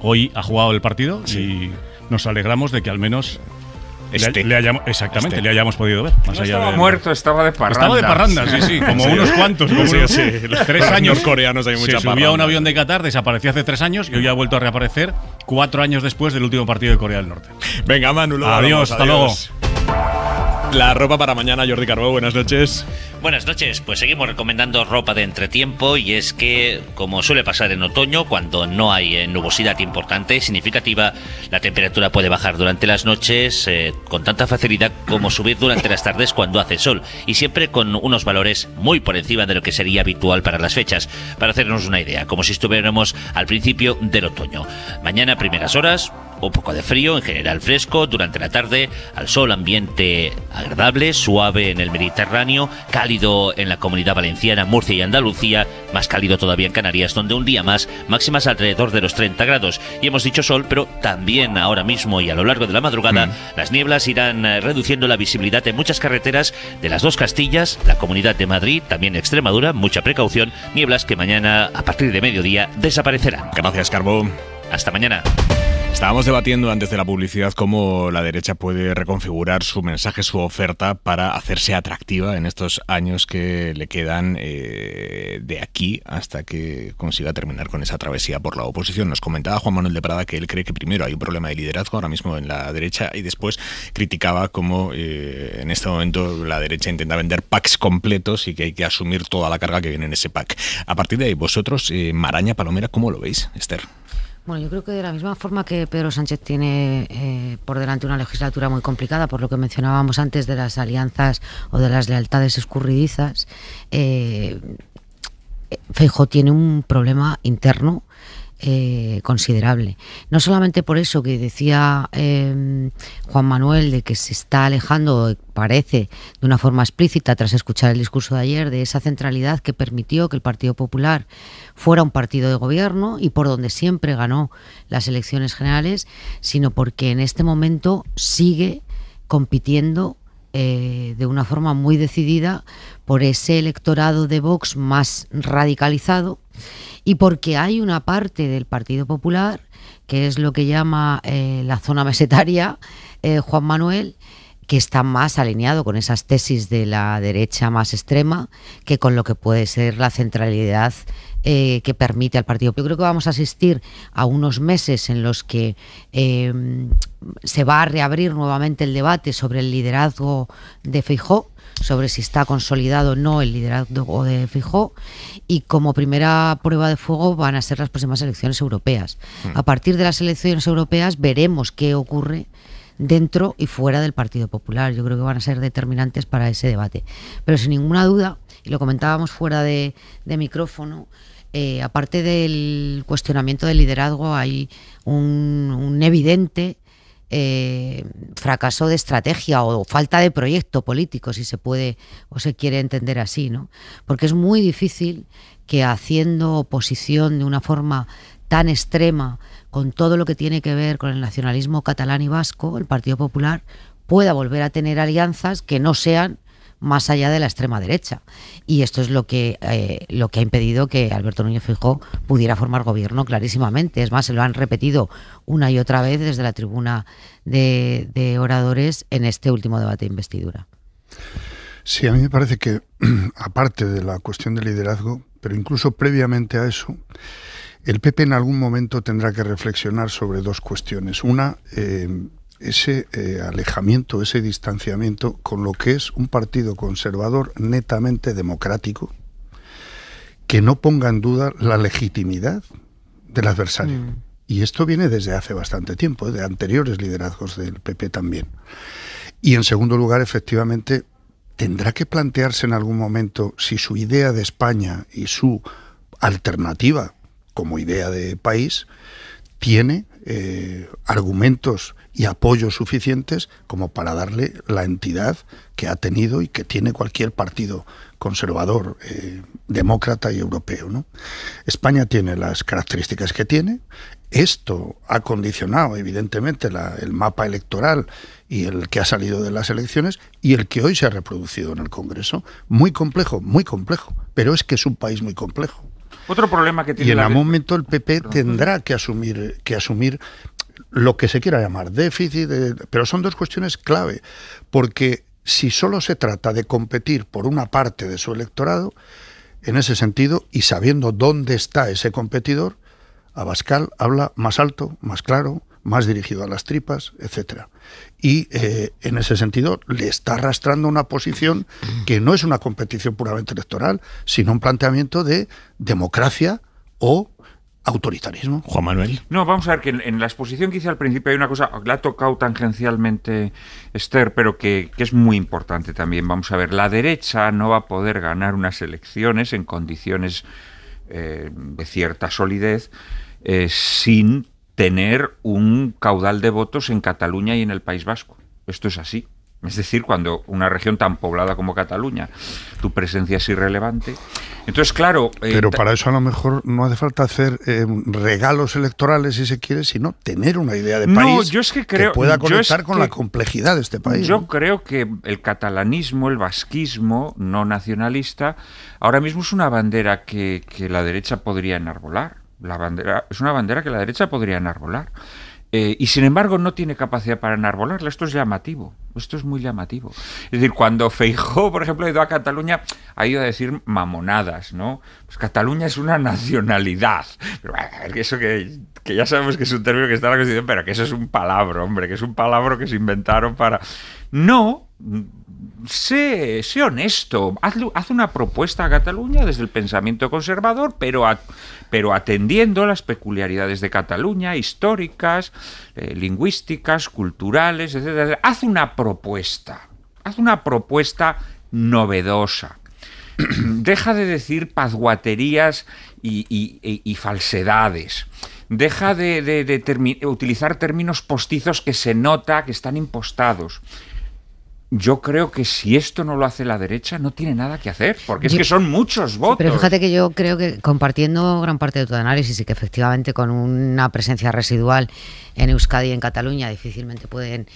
Hoy ha jugado el partido y nos alegramos de que al menos le hayamos podido ver. Más no allá estaba muerto, estaba de parranda. Estaba de parranda, sí, como unos cuantos. Como los 3 años coreanos hay mucha parranda. Se subió a un avión de Qatar, desapareció hace 3 años y hoy ha vuelto a reaparecer 4 años después del último partido de Corea del Norte. Venga, Manu, adiós, hasta luego. La ropa para mañana, Jordi Carbó, buenas noches. Buenas noches, pues seguimos recomendando ropa de entretiempo y es que, como suele pasar en otoño, cuando no hay nubosidad importante y significativa, la temperatura puede bajar durante las noches con tanta facilidad como subir durante las tardes cuando hace sol, y siempre con unos valores muy por encima de lo que sería habitual para las fechas, para hacernos una idea, como si estuviéramos al principio del otoño. Mañana, primeras horas, un poco de frío, en general fresco, durante la tarde, al sol, ambiente agradable, suave en el Mediterráneo, cálido en la Comunidad Valenciana, Murcia y Andalucía, más cálido todavía en Canarias, donde un día más, máximas alrededor de los 30 grados. Y hemos dicho sol, pero también ahora mismo y a lo largo de la madrugada, las nieblas irán reduciendo la visibilidad en muchas carreteras de las dos Castillas, la Comunidad de Madrid, también Extremadura, mucha precaución, nieblas que mañana, a partir de mediodía, desaparecerán. Gracias, Carbo. Hasta mañana. Estábamos debatiendo antes de la publicidad cómo la derecha puede reconfigurar su mensaje, su oferta para hacerse atractiva en estos años que le quedan de aquí hasta que consiga terminar con esa travesía por la oposición. Nos comentaba Juan Manuel de Prada que él cree que primero hay un problema de liderazgo ahora mismo en la derecha y después criticaba cómo en este momento la derecha intenta vender packs completos y que hay que asumir toda la carga que viene en ese pack. A partir de ahí, vosotros, Maraña, Palomera, ¿cómo lo veis, Esther? Bueno, yo creo que de la misma forma que Pedro Sánchez tiene por delante una legislatura muy complicada, por lo que mencionábamos antes de las alianzas o de las lealtades escurridizas, Feijóo tiene un problema interno considerable. No solamente por eso que decía Juan Manuel, de que se está alejando, parece, de una forma explícita tras escuchar el discurso de ayer, de esa centralidad que permitió que el Partido Popular fuera un partido de gobierno y por donde siempre ganó las elecciones generales, sino porque en este momento sigue compitiendo de una forma muy decidida por ese electorado de Vox más radicalizado y porque hay una parte del Partido Popular, que es lo que llama la zona mesetaria, Juan Manuel, que está más alineado con esas tesis de la derecha más extrema que con lo que puede ser la centralidad que permite al partido. Yo creo que vamos a asistir a unos meses en los que se va a reabrir nuevamente el debate sobre el liderazgo de Feijóo, sobre si está consolidado o no el liderazgo de Feijóo, y como primera prueba de fuego van a ser las próximas elecciones europeas. A partir de las elecciones europeas veremos qué ocurre dentro y fuera del Partido Popular. Yo creo que van a ser determinantes para ese debate. Pero sin ninguna duda, y lo comentábamos fuera de micrófono, aparte del cuestionamiento del liderazgo, hay un evidente fracaso de estrategia o falta de proyecto político, si se puede o se quiere entender así, ¿no? Porque es muy difícil que haciendo oposición de una forma tan extrema con todo lo que tiene que ver con el nacionalismo catalán y vasco, el Partido Popular pueda volver a tener alianzas que no sean más allá de la extrema derecha. Y esto es lo que ha impedido que Alberto Núñez Feijóo pudiera formar gobierno clarísimamente. Es más, se lo han repetido una y otra vez desde la tribuna de oradores en este último debate de investidura. Sí, a mí me parece que, aparte de la cuestión del liderazgo, pero incluso previamente a eso, el PP en algún momento tendrá que reflexionar sobre dos cuestiones. Una, ese alejamiento, ese distanciamiento con lo que es un partido conservador netamente democrático, que no ponga en duda la legitimidad del adversario. Y esto viene desde hace bastante tiempo, de anteriores liderazgos del PP también. Y en segundo lugar, efectivamente, tendrá que plantearse en algún momento si su idea de España y su alternativa como idea de país tiene argumentos y apoyos suficientes como para darle la entidad que ha tenido y que tiene cualquier partido conservador, demócrata y europeo, ¿no? España tiene las características que tiene. Esto ha condicionado evidentemente el mapa electoral y el que ha salido de las elecciones y el que hoy se ha reproducido en el Congreso. Muy complejo, pero es que es un país muy complejo. Otro problema que tiene y en algún momento el PP tendrá que asumir lo que se quiera llamar déficit, pero son dos cuestiones clave, porque si solo se trata de competir por una parte de su electorado, en ese sentido, y sabiendo dónde está ese competidor, Abascal habla más alto, más claro, más dirigido a las tripas, etcétera. Y en ese sentido le está arrastrando una posición que no es una competición puramente electoral, sino un planteamiento de democracia o autoritarismo. Juan Manuel. No, vamos a ver que en la exposición que hice al principio hay una cosa que la ha tocado tangencialmente Esther, pero que es muy importante también. Vamos a ver, la derecha no va a poder ganar unas elecciones en condiciones de cierta solidez sin tener un caudal de votos en Cataluña y en el País Vasco. Esto es así. Es decir, cuando una región tan poblada como Cataluña, tu presencia es irrelevante. Entonces, claro... Pero para eso a lo mejor no hace falta hacer regalos electorales, si se quiere, sino tener una idea de país que pueda conectar con la complejidad de este país. Yo creo que el catalanismo, el vasquismo no nacionalista, ahora mismo es una bandera que la derecha podría enarbolar. Es una bandera que la derecha podría enarbolar. Y sin embargo no tiene capacidad para enarbolarla. Esto es llamativo, esto es muy llamativo. Es decir, cuando Feijóo, por ejemplo, ha ido a Cataluña, ha ido a decir mamonadas, ¿no? Pues Cataluña es una nacionalidad. Pero eso que ya sabemos que es un término que está en la Constitución, pero que eso es un palabra, hombre, que es un palabra que se inventaron para... No, sé honesto, haz una propuesta a Cataluña desde el pensamiento conservador, pero atendiendo las peculiaridades de Cataluña, históricas, lingüísticas, culturales, etcétera. Haz una propuesta novedosa. Deja de decir pazguaterías y falsedades. Deja de utilizar términos postizos que se nota que están impostados. Yo creo que si esto no lo hace la derecha, no tiene nada que hacer, porque es que son muchos votos. Pero fíjate que yo creo que, compartiendo gran parte de tu análisis, y que efectivamente con una presencia residual en Euskadi y en Cataluña difícilmente pueden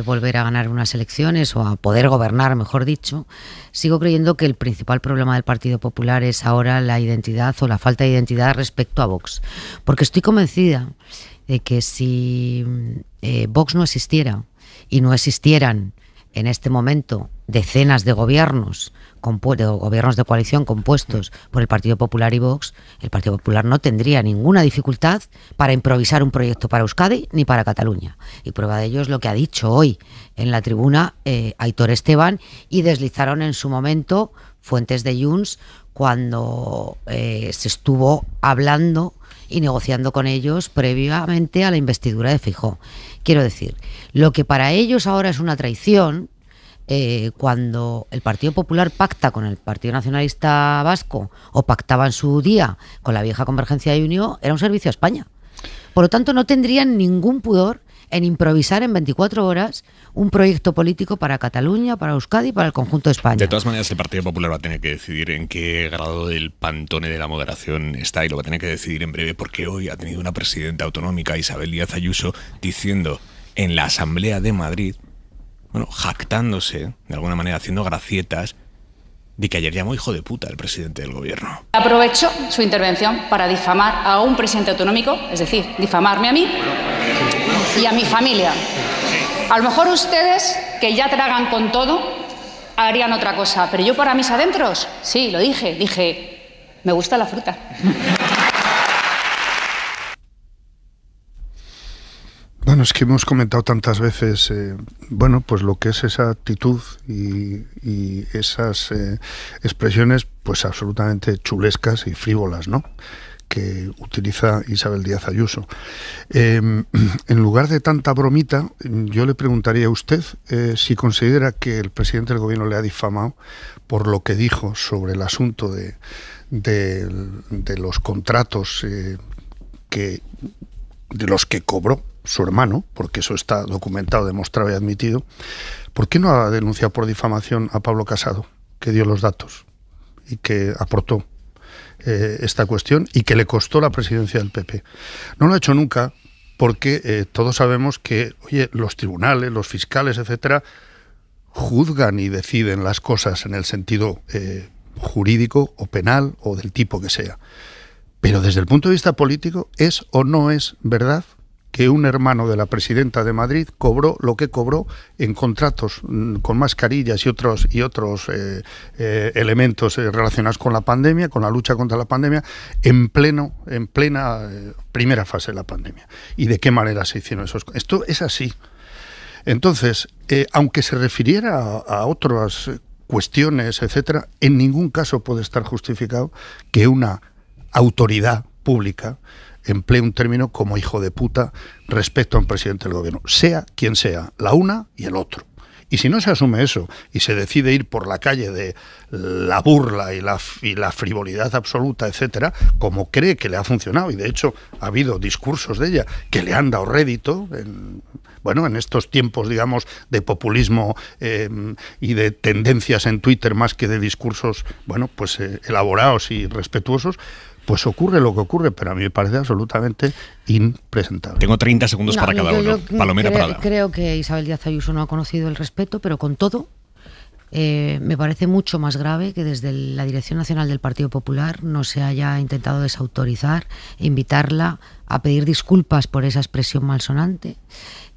volver a ganar unas elecciones o a poder gobernar, mejor dicho, sigo creyendo que el principal problema del Partido Popular es ahora la identidad o la falta de identidad respecto a Vox. Porque estoy convencida de que si Vox no existiera y no existieran en este momento decenas de gobiernos de coalición compuestos por el Partido Popular y Vox, el Partido Popular no tendría ninguna dificultad para improvisar un proyecto para Euskadi ni para Cataluña. Y prueba de ello es lo que ha dicho hoy en la tribuna Aitor Esteban, y deslizaron en su momento fuentes de Junts cuando se estuvo hablando y negociando con ellos previamente a la investidura de Feijóo. Quiero decir, lo que para ellos ahora es una traición, cuando el Partido Popular pacta con el Partido Nacionalista Vasco o pactaba en su día con la vieja Convergencia y Unió, era un servicio a España. Por lo tanto, no tendrían ningún pudor en improvisar en 24 horas un proyecto político para Cataluña, para Euskadi y para el conjunto de España. De todas maneras, el Partido Popular va a tener que decidir en qué grado del pantone de la moderación está, y lo va a tener que decidir en breve, porque hoy ha tenido una presidenta autonómica, Isabel Díaz Ayuso, diciendo en la Asamblea de Madrid, bueno, jactándose, de alguna manera, haciendo gracietas, de que ayer llamó hijo de puta al presidente del gobierno. Aprovecho su intervención para difamar a un presidente autonómico, es decir, difamarme a mí y a mi familia. A lo mejor ustedes, que ya tragan con todo, harían otra cosa, pero yo para mis adentros, sí, lo dije, me gusta la fruta. Bueno, es que hemos comentado tantas veces, pues lo que es esa actitud y esas expresiones, pues absolutamente chulescas y frívolas, ¿no?, que utiliza Isabel Díaz Ayuso. En lugar de tanta bromita, yo le preguntaría a usted si considera que el presidente del gobierno le ha difamado por lo que dijo sobre el asunto de los contratos de los que cobró su hermano, porque eso está documentado, demostrado y admitido. ¿Por qué no ha denunciado por difamación a Pablo Casado, que dio los datos y que aportó esta cuestión y que le costó la presidencia del PP? No lo ha hecho nunca, porque todos sabemos que, oye, los tribunales, los fiscales, etcétera, juzgan y deciden las cosas en el sentido jurídico o penal o del tipo que sea. Pero desde el punto de vista político, ¿es o no es verdad que un hermano de la presidenta de Madrid cobró lo que cobró en contratos con mascarillas y otros elementos relacionados con la pandemia, con la lucha contra la pandemia, en plena primera fase de la pandemia. ¿Y de qué manera se hicieron esos? Esto es así. Entonces, aunque se refiriera a otras cuestiones, etcétera, en ningún caso puede estar justificado que una autoridad pública emplee un término como hijo de puta respecto a un presidente del gobierno, sea quien sea, la una y el otro. Y si no se asume eso y se decide ir por la calle de la burla y la frivolidad absoluta, etcétera, como cree que le ha funcionado, y de hecho ha habido discursos de ella que le han dado rédito en estos tiempos, digamos, de populismo y de tendencias en Twitter más que de discursos, elaborados y respetuosos, pues ocurre lo que ocurre, pero a mí me parece absolutamente impresentable. Tengo 30 segundos para cada uno. Palomera Prada. Creo que Isabel Díaz Ayuso no ha conocido el respeto, pero con todo, me parece mucho más grave que desde la Dirección Nacional del Partido Popular no se haya intentado desautorizar e invitarla a pedir disculpas por esa expresión malsonante,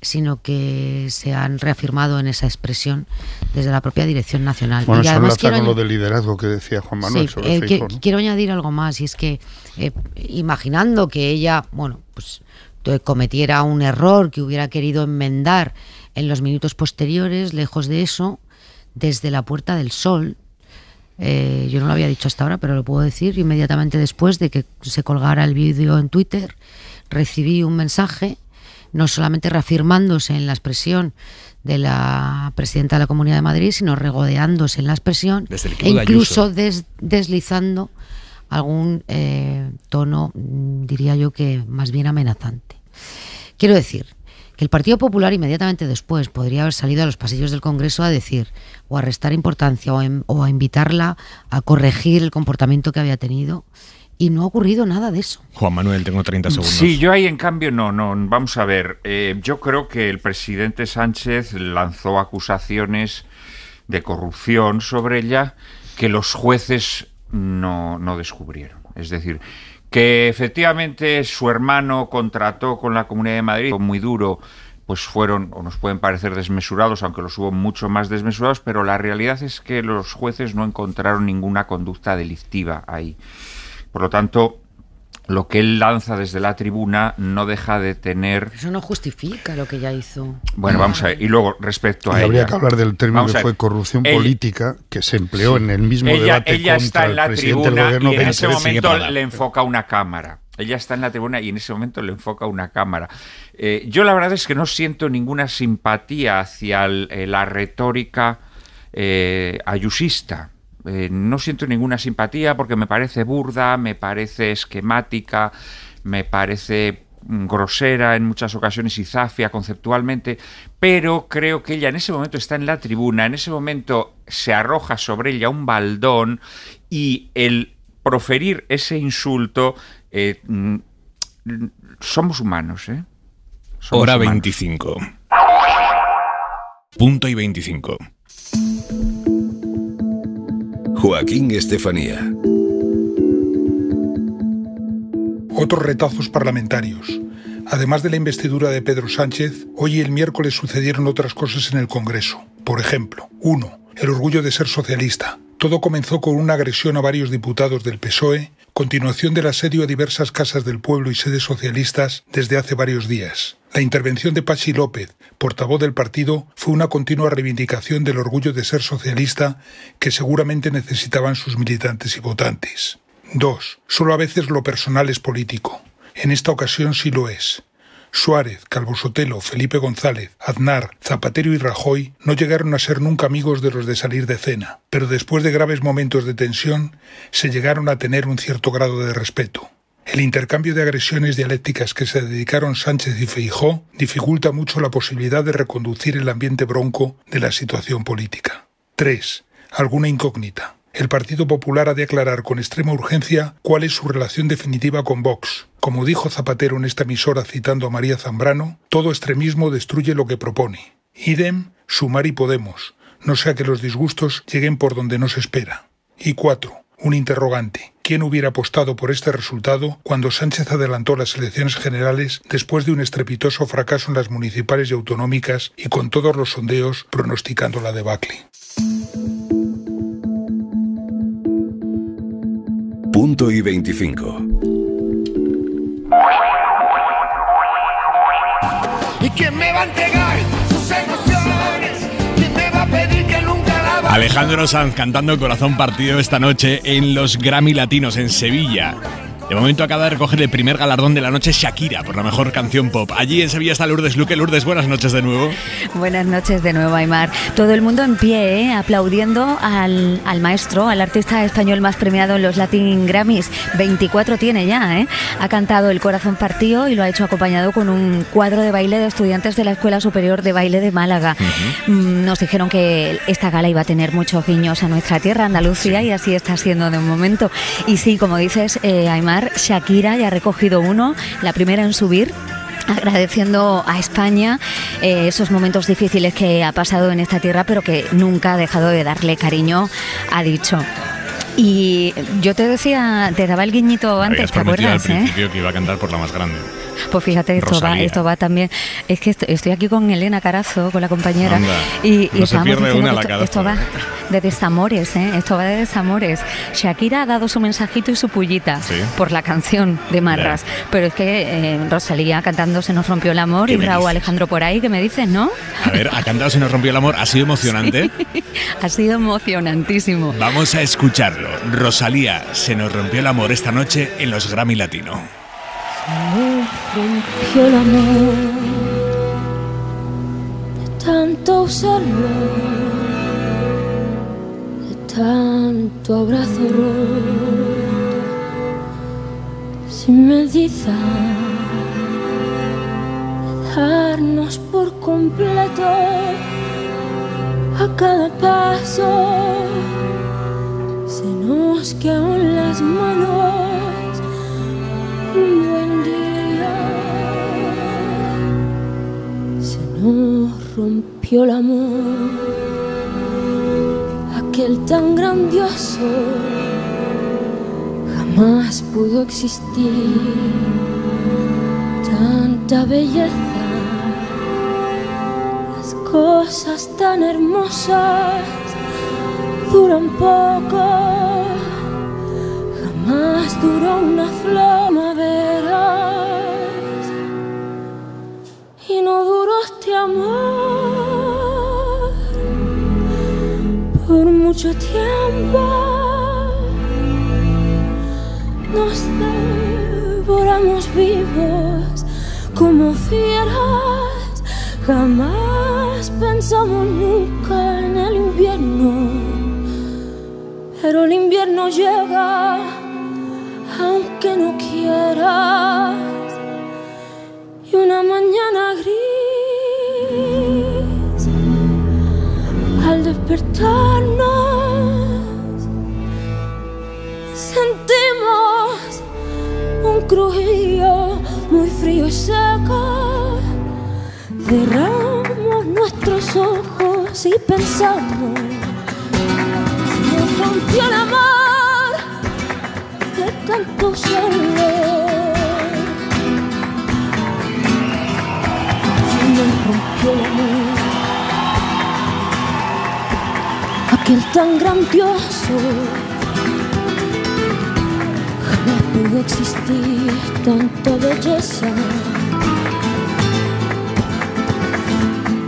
sino que se han reafirmado en esa expresión desde la propia Dirección Nacional. Bueno, y eso además enlaza con lo del liderazgo que decía Juan Manuel sobre Feijóo, ¿no? Quiero añadir algo más, y es que imaginando que ella, cometiera un error que hubiera querido enmendar en los minutos posteriores, lejos de eso, desde la Puerta del Sol, yo no lo había dicho hasta ahora, pero lo puedo decir, inmediatamente después de que se colgara el vídeo en Twitter, recibí un mensaje no solamente reafirmándose en la expresión de la presidenta de la Comunidad de Madrid, sino regodeándose en la expresión e incluso deslizando algún tono, diría yo que más bien amenazante. Quiero decir que el Partido Popular inmediatamente después podría haber salido a los pasillos del Congreso a decir o a restar importancia o a invitarla a corregir el comportamiento que había tenido. Y no ha ocurrido nada de eso. Juan Manuel, tengo 30 segundos. Sí, yo ahí en cambio no. Vamos a ver, yo creo que el presidente Sánchez lanzó acusaciones de corrupción sobre ella que los jueces no descubrieron. Es decir, que efectivamente su hermano contrató con la Comunidad de Madrid, muy duro, pues fueron, o nos pueden parecer desmesurados, aunque los hubo mucho más desmesurados, pero la realidad es que los jueces no encontraron ninguna conducta delictiva ahí. Por lo tanto, lo que él lanza desde la tribuna no deja de tener... Eso no justifica lo que ella hizo. Bueno, vamos a ver. Y luego, respecto a ella... Habría que hablar del término que fue corrupción política, que se empleó en el mismo debate ella contra está en la el presidente del tribuna gobierno. Y en ese momento le enfoca una cámara. Ella está en la tribuna y en ese momento le enfoca una cámara. Yo la verdad es que no siento ninguna simpatía hacia la retórica ayusista. No siento ninguna simpatía porque me parece burda, me parece esquemática, me parece grosera en muchas ocasiones y zafia conceptualmente, pero creo que ella en ese momento está en la tribuna, en ese momento se arroja sobre ella un baldón y el proferir ese insulto, somos humanos, ¿eh? Somos Hora humanos. 25. Punto y 25. Joaquín Estefanía. Otros retazos parlamentarios. Además de la investidura de Pedro Sánchez, hoy y el miércoles sucedieron otras cosas en el Congreso. Por ejemplo, 1. El orgullo de ser socialista. Todo comenzó con una agresión a varios diputados del PSOE, continuación del asedio a diversas casas del pueblo y sedes socialistas desde hace varios días. La intervención de Patxi López, portavoz del partido, fue una continua reivindicación del orgullo de ser socialista que seguramente necesitaban sus militantes y votantes. 2. Solo a veces lo personal es político. En esta ocasión sí lo es. Suárez, Calvo Sotelo, Felipe González, Aznar, Zapatero y Rajoy no llegaron a ser nunca amigos de los de salir de cena, pero después de graves momentos de tensión se llegaron a tener un cierto grado de respeto. El intercambio de agresiones dialécticas que se dedicaron Sánchez y Feijóo dificulta mucho la posibilidad de reconducir el ambiente bronco de la situación política. 3. Alguna incógnita. El Partido Popular ha de aclarar con extrema urgencia cuál es su relación definitiva con Vox. Como dijo Zapatero en esta emisora citando a María Zambrano, todo extremismo destruye lo que propone. Idem, Sumar y Podemos, no sea que los disgustos lleguen por donde no se espera. Y 4. Un interrogante. quién hubiera apostado por este resultado cuando Sánchez adelantó las elecciones generales después de un estrepitoso fracaso en las municipales y autonómicas y con todos los sondeos pronosticando la debacle. Punto y 25. ¿Y quién me va a entregar sus emociones? ¿Quién me va a pedir que nunca la va? Alejandro Sanz cantando Corazón Partido esta noche en los Grammy Latinos en Sevilla. De momento acaba de recoger el primer galardón de la noche Shakira por la mejor canción pop. Allí en Sevilla está Lourdes Luque. Lourdes, buenas noches de nuevo. Buenas noches de nuevo, Aimar. Todo el mundo en pie, aplaudiendo al maestro, al artista español más premiado en los Latin Grammys. 24 tiene ya, Ha cantado El Corazón Partido y lo ha hecho acompañado con un cuadro de baile de estudiantes de la Escuela Superior de Baile de Málaga. Nos dijeron que esta gala iba a tener muchos guiños a nuestra tierra, Andalucía, y así está siendo de momento. Y sí, como dices, Aimar, Shakira ya ha recogido uno, la primera en subir, agradeciendo a España esos momentos difíciles que ha pasado en esta tierra, pero que nunca ha dejado de darle cariño, ha dicho. Y yo te decía, te daba el guiñito antes, ¿te acuerdas? Al principio que iba a cantar por la más grande. Pues fíjate, esto va también. Es que estoy aquí con Elena Carazo, con la compañera. Anda, y no se pierde una la Carazo. Esto va de desamores, Esto va de desamores. Shakira ha dado su mensajito y su pullita por la canción de Marras. Pero es que Rosalía cantando Se nos rompió el amor y Raúl Alejandro por ahí, ¿qué me dices, no? A ver, ha cantado Se nos rompió el amor, ha sido emocionante. Sí, ha sido emocionantísimo. Vamos a escucharlo. Rosalía, Se nos rompió el amor esta noche en los Grammy Latino. Se rompió el amor de tanto usarlo, de tanto abrazo roto, sin medida, de darnos por completo a cada paso. Se nos quedó en las manos un buen día, se nos rompió el amor, aquel tan grandioso jamás pudo existir, tanta belleza, las cosas tan hermosas duran poco. Jamás duró una flor, verás, y no duró este amor por mucho tiempo. Nos devoramos vivos como fieras. Jamás pensamos nunca en el invierno, pero el invierno llega aunque no quieras, y una mañana gris, al despertarnos, sentimos un crujillo muy frío y seco. Cerramos nuestros ojos y pensamos, nos rompió el amor de tanto usarlo. Se nos rompió el amor, aquel tan grandioso, jamás pudo existir tanta belleza.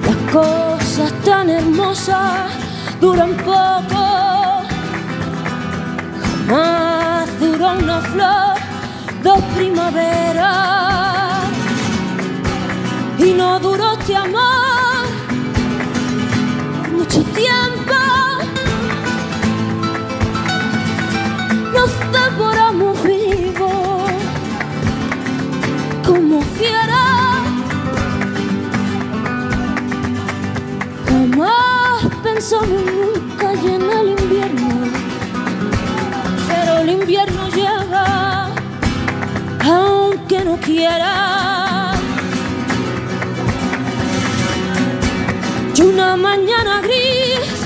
Las cosas tan hermosas duran poco. Jamás duró una flor de primavera, y no duró este amor mucho tiempo. Nos devoramos vivos como fieras. Jamás pensamos nunca y en el invierno, pero el invierno llega aunque no quiera. Y una mañana gris,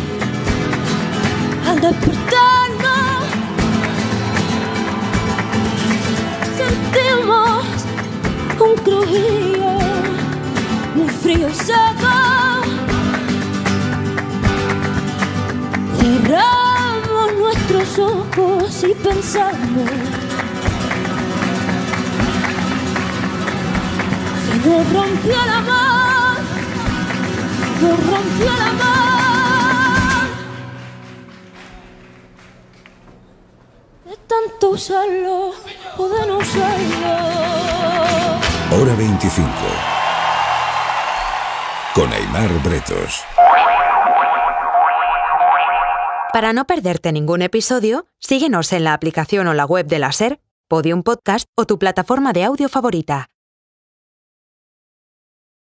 al despertarnos, día muy frío y seco. Cerramos nuestros ojos y pensamos. Se nos rompió el amor, nos rompió el amor. De tanto usarlo o de no usarlo. Hora 25. Con Aimar Bretos. Para no perderte ningún episodio, síguenos en la aplicación o la web de la SER, Podium Podcast o tu plataforma de audio favorita.